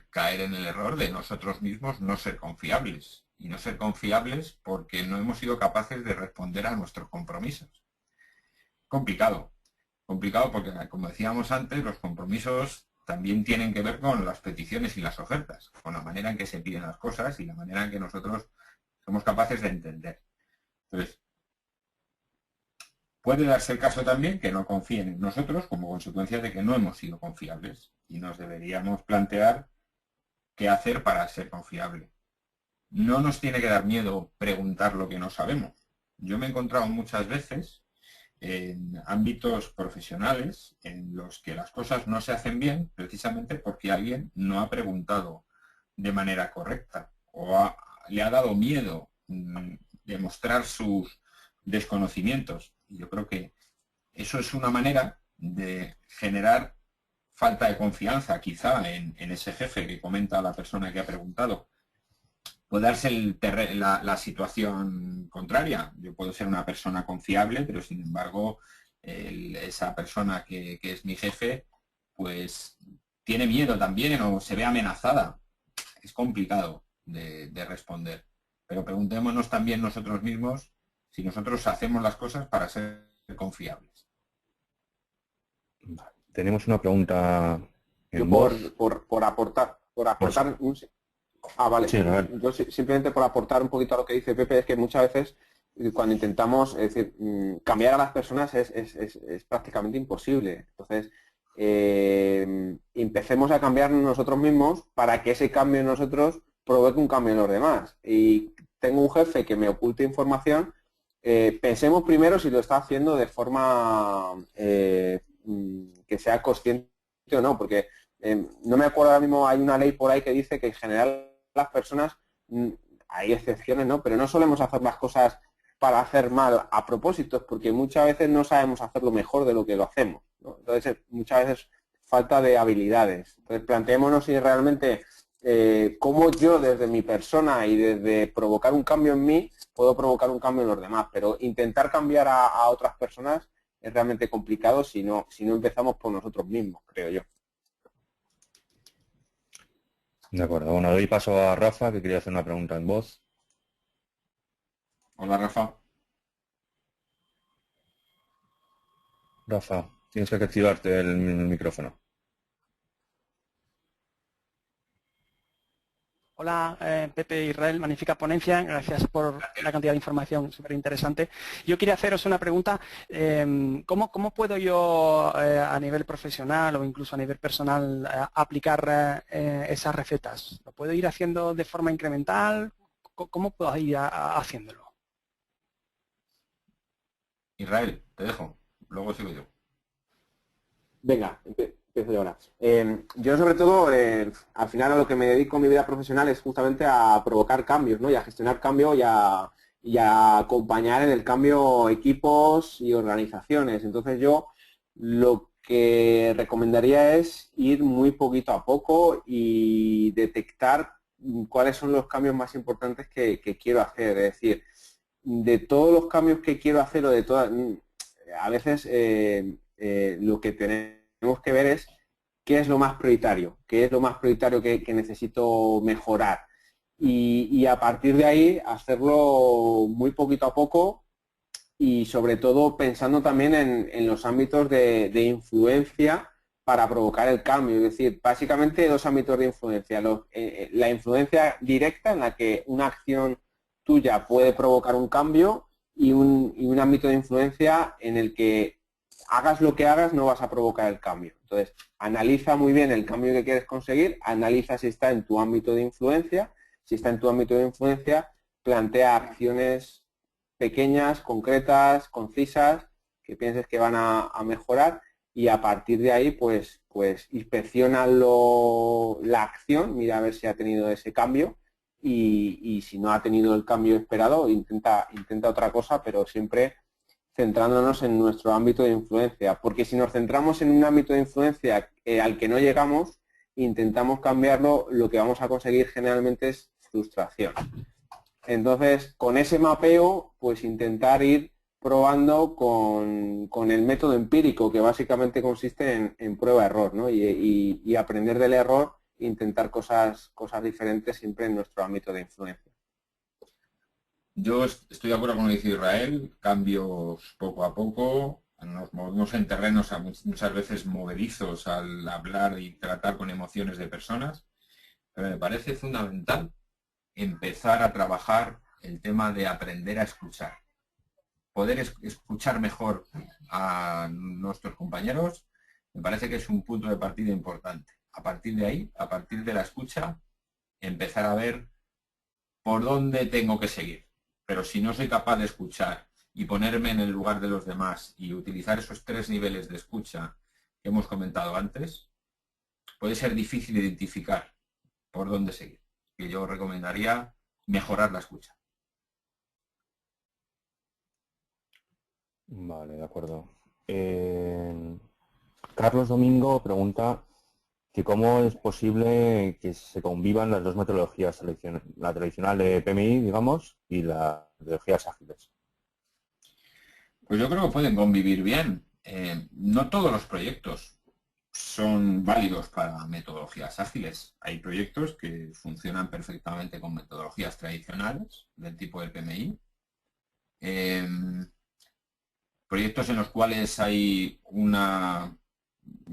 [SPEAKER 3] caer en el error de nosotros mismos no ser confiables. Y no ser confiables porque no hemos sido capaces de responder a nuestros compromisos. Complicado. Complicado porque, como decíamos antes, los compromisos también tienen que ver con las peticiones y las ofertas, con la manera en que se piden las cosas y la manera en que nosotros somos capaces de entender. Entonces, puede darse el caso también que no confíen en nosotros como consecuencia de que no hemos sido confiables y nos deberíamos plantear qué hacer para ser confiable. No nos tiene que dar miedo preguntar lo que no sabemos. Yo me he encontrado muchas veces en ámbitos profesionales en los que las cosas no se hacen bien precisamente porque alguien no ha preguntado de manera correcta o le ha dado miedo demostrar sus desconocimientos. Y yo creo que eso es una manera de generar falta de confianza quizá en ese jefe que comenta la persona que ha preguntado. Puede darse la situación contraria. Yo puedo ser una persona confiable, pero sin embargo esa persona que es mi jefe pues tiene miedo también o se ve amenazada. Es complicado de responder. Pero preguntémonos también nosotros mismos si nosotros hacemos las cosas para ser confiables.
[SPEAKER 5] Tenemos una pregunta
[SPEAKER 4] Yo
[SPEAKER 5] en voz.
[SPEAKER 4] por aportar vale.
[SPEAKER 5] Sí,
[SPEAKER 4] Yo simplemente por aportar un poquito a lo que dice Pepe, es que muchas veces cuando intentamos, es decir, cambiar a las personas es prácticamente imposible. Entonces, empecemos a cambiarnos nosotros mismos para que ese cambio en nosotros provoque un cambio en los demás. Y tengo un jefe que me oculta información, pensemos primero si lo está haciendo de forma que sea consciente o no, porque no me acuerdo ahora mismo, hay una ley por ahí que dice que en general las personas, hay excepciones, ¿no? Pero no solemos hacer las cosas para hacer mal a propósito, porque muchas veces no sabemos hacerlo mejor de lo que lo hacemos, ¿no? Entonces, muchas veces falta de habilidades. Entonces, planteémonos si realmente cómo yo desde mi persona y desde provocar un cambio en mí, puedo provocar un cambio en los demás, pero intentar cambiar a otras personas es realmente complicado si no empezamos por nosotros mismos, creo yo.
[SPEAKER 5] De acuerdo. Bueno, doy paso a Rafa, que quería hacer una pregunta en voz.
[SPEAKER 3] Hola, Rafa.
[SPEAKER 5] Rafa, tienes que activarte el micrófono.
[SPEAKER 2] Hola, Pepe Israel, magnífica ponencia, gracias por la cantidad de información súper interesante. Yo quería haceros una pregunta, ¿cómo puedo yo a nivel profesional o incluso a nivel personal aplicar esas recetas? ¿Lo puedo ir haciendo de forma incremental? ¿Cómo puedo ir haciéndolo?
[SPEAKER 3] Israel, te dejo, luego sigo yo.
[SPEAKER 4] Venga, empiezo yo ahora. Yo sobre todo, al final a lo que me dedico en mi vida profesional es justamente a provocar cambios, ¿no? Y a gestionar cambio y a acompañar en el cambio equipos y organizaciones. Entonces yo lo que recomendaría es ir muy poquito a poco y detectar cuáles son los cambios más importantes que quiero hacer. Es decir, de todos los cambios que quiero hacer o de todas, a veces lo que tenemos que ver es qué es lo más prioritario, que necesito mejorar. Y a partir de ahí hacerlo muy poquito a poco y sobre todo pensando también en los ámbitos de influencia para provocar el cambio. Es decir, básicamente dos ámbitos de influencia. La influencia directa en la que una acción tuya puede provocar un cambio y un ámbito de influencia en el que hagas lo que hagas no vas a provocar el cambio. Entonces, analiza muy bien el cambio que quieres conseguir, analiza si está en tu ámbito de influencia. Si está en tu ámbito de influencia, plantea acciones pequeñas, concretas, concisas, que pienses que van a mejorar y a partir de ahí, pues inspecciona la acción, mira a ver si ha tenido ese cambio y si no ha tenido el cambio esperado, intenta otra cosa, pero siempre centrándonos en nuestro ámbito de influencia, porque si nos centramos en un ámbito de influencia al que no llegamos, intentamos cambiarlo, lo que vamos a conseguir generalmente es frustración. Entonces, con ese mapeo, pues intentar ir probando con el método empírico, que básicamente consiste en prueba-error, ¿no? Y aprender del error e intentar cosas diferentes siempre en nuestro ámbito de influencia.
[SPEAKER 3] Yo estoy de acuerdo con lo que dice Israel, cambios poco a poco, nos movemos en terrenos muchas veces movedizos al hablar y tratar con emociones de personas, pero me parece fundamental empezar a trabajar el tema de aprender a escuchar. Poder escuchar mejor a nuestros compañeros me parece que es un punto de partida importante. A partir de ahí, a partir de la escucha, empezar a ver por dónde tengo que seguir. Pero si no soy capaz de escuchar y ponerme en el lugar de los demás y utilizar esos 3 niveles de escucha que hemos comentado antes, puede ser difícil identificar por dónde seguir. Y yo recomendaría mejorar la escucha.
[SPEAKER 5] Vale, de acuerdo. Carlos Domingo pregunta que cómo es posible que se convivan las dos metodologías, la tradicional de PMI, digamos, y las metodologías ágiles.
[SPEAKER 3] Pues yo creo que pueden convivir bien. No todos los proyectos son válidos para metodologías ágiles. Hay proyectos que funcionan perfectamente con metodologías tradicionales del tipo de PMI. Proyectos en los cuales hay un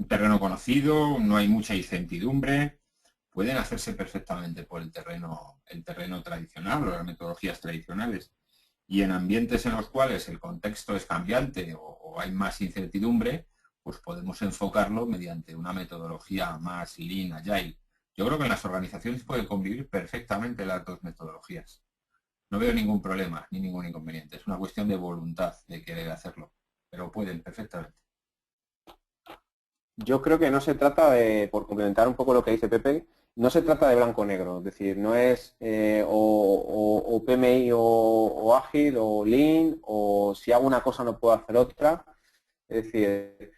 [SPEAKER 3] terreno conocido, no hay mucha incertidumbre, pueden hacerse perfectamente por el terreno tradicional o las metodologías tradicionales. Y en ambientes en los cuales el contexto es cambiante o hay más incertidumbre, pues podemos enfocarlo mediante una metodología más lean, agile. Yo creo que en las organizaciones pueden convivir perfectamente las dos metodologías. No veo ningún problema ni ningún inconveniente. Es una cuestión de voluntad de querer hacerlo, pero pueden perfectamente.
[SPEAKER 4] Yo creo que no se trata de, por complementar un poco lo que dice Pepe, no se trata de blanco-negro, es decir, no es o PMI o ágil o lean, o si hago una cosa no puedo hacer otra. Es decir,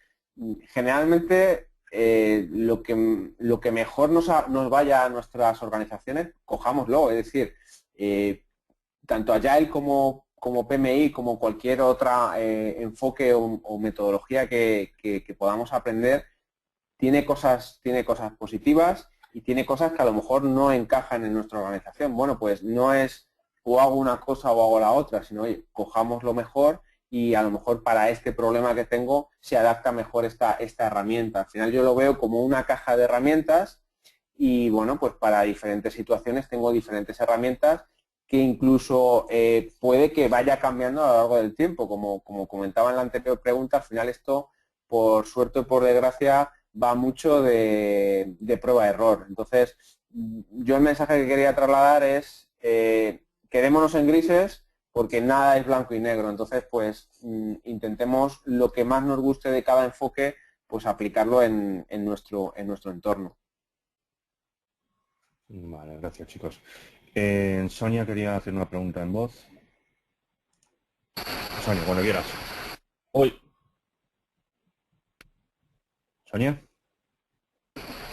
[SPEAKER 4] generalmente lo que mejor nos vaya a nuestras organizaciones, cojámoslo, es decir, tanto Agile como PMI, como cualquier otra enfoque o metodología que podamos aprender, tiene cosas positivas y tiene cosas que a lo mejor no encajan en nuestra organización. Bueno, pues no es o hago una cosa o hago la otra, sino oye, cojamos lo mejor y a lo mejor para este problema que tengo se adapta mejor esta herramienta. Al final yo lo veo como una caja de herramientas y bueno, pues para diferentes situaciones tengo diferentes herramientas que incluso puede que vaya cambiando a lo largo del tiempo. Como comentaba en la anterior pregunta, al final esto, por suerte o por desgracia, va mucho de prueba-error. Entonces, yo el mensaje que quería trasladar es quedémonos en grises porque nada es blanco y negro. Entonces, pues intentemos lo que más nos guste de cada enfoque, pues aplicarlo en nuestro entorno.
[SPEAKER 5] Vale, gracias chicos. Sonia quería hacer una pregunta en voz. Sonia, cuando quieras. Hoy. Sonia.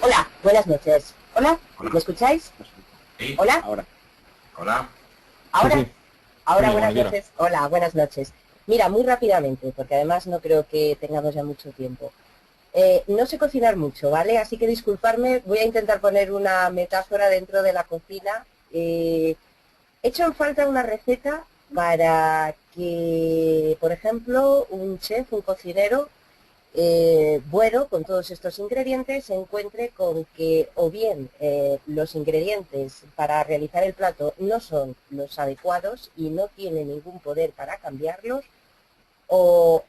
[SPEAKER 6] Hola, buenas noches. Hola,
[SPEAKER 3] Hola.
[SPEAKER 6] ¿me escucháis?
[SPEAKER 3] ¿Sí?
[SPEAKER 6] Hola.
[SPEAKER 4] Ahora.
[SPEAKER 3] Hola.
[SPEAKER 6] ¿Ahora?
[SPEAKER 5] Sí, sí.
[SPEAKER 6] Ahora,
[SPEAKER 5] Sí,
[SPEAKER 6] buenas
[SPEAKER 5] cuando
[SPEAKER 6] noches. Hola, buenas noches. Mira, muy rápidamente, porque además no creo que tengamos ya mucho tiempo. No sé cocinar mucho, ¿vale? Así que disculparme, voy a intentar poner una metáfora dentro de la cocina. He hecho en falta una receta para que, por ejemplo, un chef, un cocinero, bueno, con todos estos ingredientes se encuentre con que o bien los ingredientes para realizar el plato no son los adecuados y no tiene ningún poder para cambiarlos, o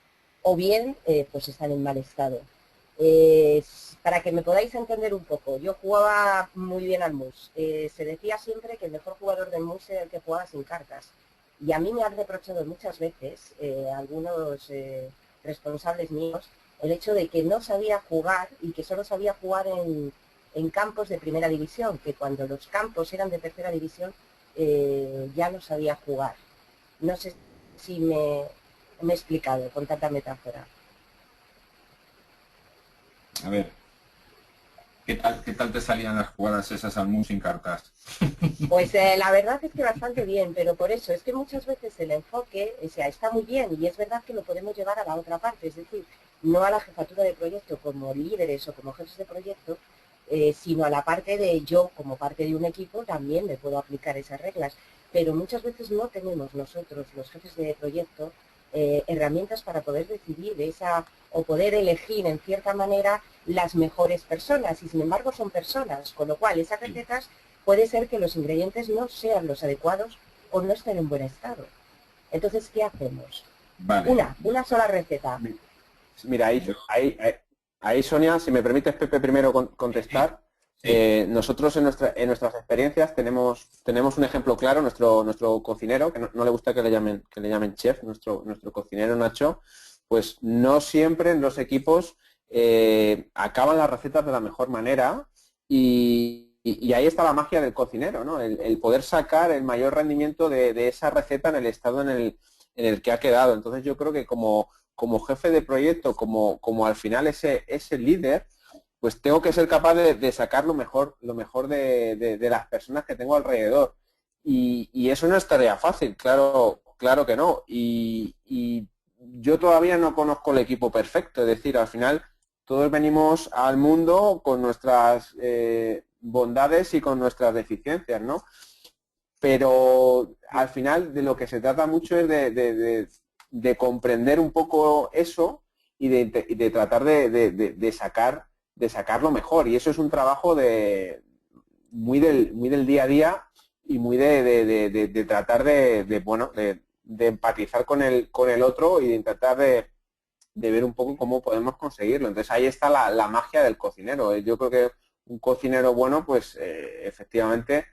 [SPEAKER 6] bien pues están en mal estado. Para que me podáis entender un poco, yo jugaba muy bien al mus. Se decía siempre que el mejor jugador del mus era el que jugaba sin cartas. Y a mí me han reprochado muchas veces algunos responsables míos el hecho de que no sabía jugar y que solo sabía jugar en campos de primera división, que cuando los campos eran de tercera división ya no sabía jugar. No sé si me he explicado con tanta metáfora.
[SPEAKER 3] A ver. ¿Qué tal te salían las jugadas esas al mus sin cartas?
[SPEAKER 6] Pues la verdad es que bastante bien, pero por eso es que muchas veces el enfoque, o sea, está muy bien y es verdad que lo podemos llevar a la otra parte, es decir, no a la jefatura de proyecto como líderes o como jefes de proyecto, sino a la parte de yo como parte de un equipo también me puedo aplicar esas reglas, pero muchas veces no tenemos nosotros, los jefes de proyecto, herramientas para poder decidir o poder elegir en cierta manera las mejores personas y sin embargo son personas, con lo cual esas recetas puede ser que los ingredientes no sean los adecuados o no estén en buen estado. Entonces, ¿qué hacemos?
[SPEAKER 3] Vale.
[SPEAKER 6] Una sola receta.
[SPEAKER 4] Mira, ahí, Sonia, si me permites, Pepe, primero contestar.
[SPEAKER 3] Sí.
[SPEAKER 4] Nosotros en nuestras experiencias tenemos un ejemplo claro, nuestro cocinero, que no le gusta que le llamen chef, nuestro cocinero Nacho, pues no siempre en los equipos acaban las recetas de la mejor manera y ahí está la magia del cocinero, ¿no? El poder sacar el mayor rendimiento de esa receta en el estado en el que ha quedado. Entonces yo creo que como jefe de proyecto, como al final ese líder, pues tengo que ser capaz de sacar lo mejor de las personas que tengo alrededor. Y eso no es tarea fácil, claro que no. Y yo todavía no conozco el equipo perfecto, es decir, al final todos venimos al mundo con nuestras bondades y con nuestras deficiencias, ¿no? Pero al final de lo que se trata mucho es de comprender un poco eso y de tratar de sacar lo mejor. Y eso es un trabajo muy del día a día y muy de tratar de empatizar con el otro y de tratar de ver un poco cómo podemos conseguirlo. Entonces ahí está la magia del cocinero. Yo creo que un cocinero bueno, pues efectivamente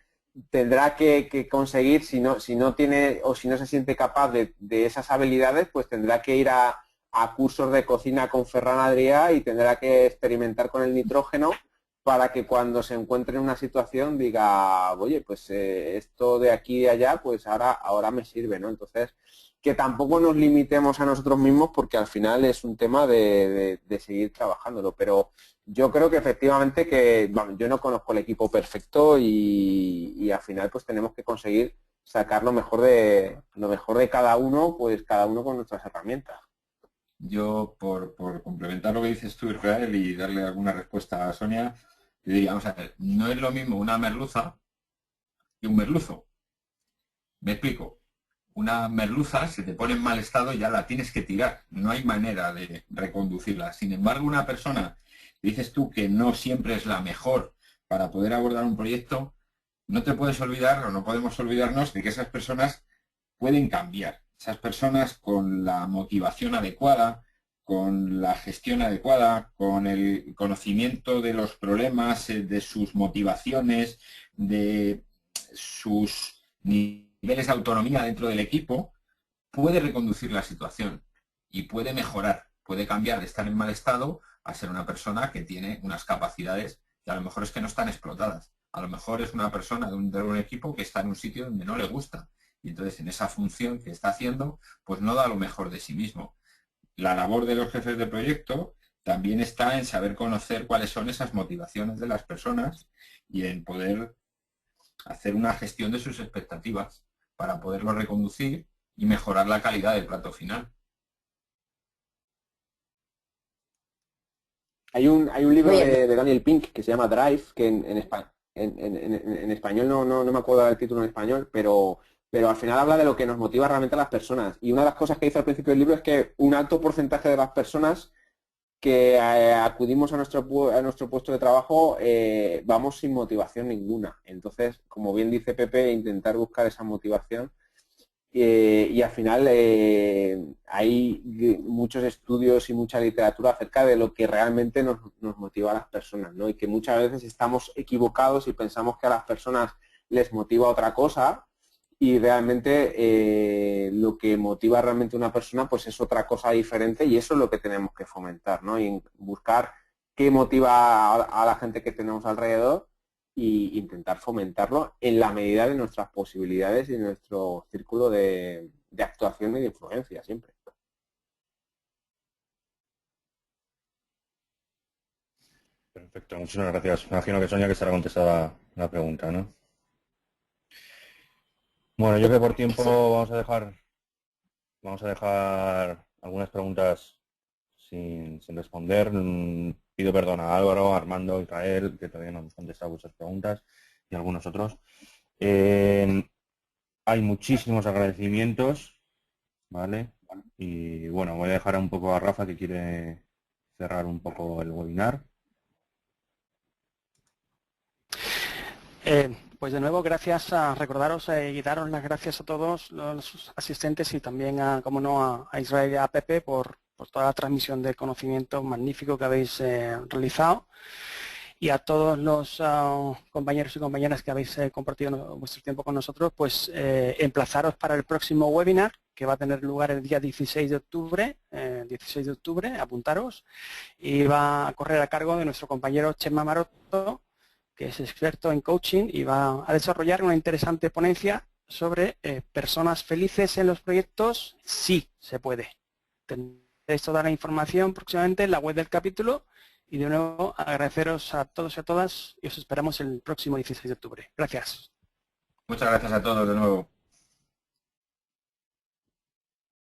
[SPEAKER 4] tendrá que conseguir, si no tiene o si no se siente capaz de esas habilidades, pues tendrá que ir a cursos de cocina con Ferran Adrià y tendrá que experimentar con el nitrógeno para que cuando se encuentre en una situación diga, oye, pues esto de aquí y de allá, pues ahora me sirve, ¿no? Entonces, que tampoco nos limitemos a nosotros mismos porque al final es un tema de seguir trabajándolo, pero yo creo que efectivamente yo no conozco el equipo perfecto y al final pues tenemos que conseguir sacar lo mejor de cada uno, pues cada uno con nuestras herramientas.
[SPEAKER 3] Yo, por complementar lo que dices tú, Israel, y darle alguna respuesta a Sonia, le diría, vamos a ver, no es lo mismo una merluza que un merluzo. Me explico. Una merluza, si te pone en mal estado, ya la tienes que tirar. No hay manera de reconducirla. Sin embargo, una persona, dices tú que no siempre es la mejor para poder abordar un proyecto, no te puedes olvidar o no podemos olvidarnos de que esas personas pueden cambiar. Esas personas con la motivación adecuada, con la gestión adecuada, con el conocimiento de los problemas, de sus motivaciones, de sus niveles de autonomía dentro del equipo, puede reconducir la situación y puede mejorar, puede cambiar de estar en mal estado a ser una persona que tiene unas capacidades que a lo mejor es que no están explotadas. A lo mejor es una persona de un equipo que está en un sitio donde no le gusta. Y entonces en esa función que está haciendo, pues no da lo mejor de sí mismo. La labor de los jefes de proyecto también está en saber conocer cuáles son esas motivaciones de las personas y en poder hacer una gestión de sus expectativas para poderlo reconducir y mejorar la calidad del plato final.
[SPEAKER 4] Hay un libro de Daniel Pink que se llama Drive, que en español no me acuerdo del título en español, pero al final habla de lo que nos motiva realmente a las personas. Y una de las cosas que dice al principio del libro es que un alto porcentaje de las personas que acudimos a nuestro puesto de trabajo vamos sin motivación ninguna. Entonces, como bien dice Pepe, intentar buscar esa motivación. Y al final hay muchos estudios y mucha literatura acerca de lo que realmente nos motiva a las personas, ¿no? Y que muchas veces estamos equivocados y pensamos que a las personas les motiva otra cosa y realmente lo que motiva realmente a una persona pues es otra cosa diferente y eso es lo que tenemos que fomentar, ¿no? Y buscar qué motiva a la gente que tenemos alrededor y intentar fomentarlo en la medida de nuestras posibilidades y nuestro círculo de actuación y de influencia siempre.
[SPEAKER 5] Perfecto, muchísimas gracias. Me imagino que Sonia que será contestada la pregunta, ¿no? Bueno, yo creo que por tiempo vamos a dejar algunas preguntas sin responder. Pido perdón a Álvaro, Armando, Israel, que todavía no hemos contestado vuestras preguntas y algunos otros. Hay muchísimos agradecimientos, ¿vale? Y bueno, voy a dejar un poco a Rafa que quiere cerrar un poco el webinar.
[SPEAKER 2] Pues de nuevo, gracias recordaros y daros las gracias a todos los asistentes y también, como no, a Israel y a Pepe por toda la transmisión de conocimiento magnífico que habéis realizado, y a todos los compañeros y compañeras que habéis compartido vuestro tiempo con nosotros, pues emplazaros para el próximo webinar que va a tener lugar el día 16 de octubre, apuntaros, y va a correr a cargo de nuestro compañero Chema Maroto, que es experto en coaching y va a desarrollar una interesante ponencia sobre personas felices en los proyectos. Sí se puede. Tendréis toda la información próximamente en la web del capítulo, y de nuevo agradeceros a todos y a todas y os esperamos el próximo 16 de octubre. Gracias.
[SPEAKER 3] Muchas gracias a todos de nuevo.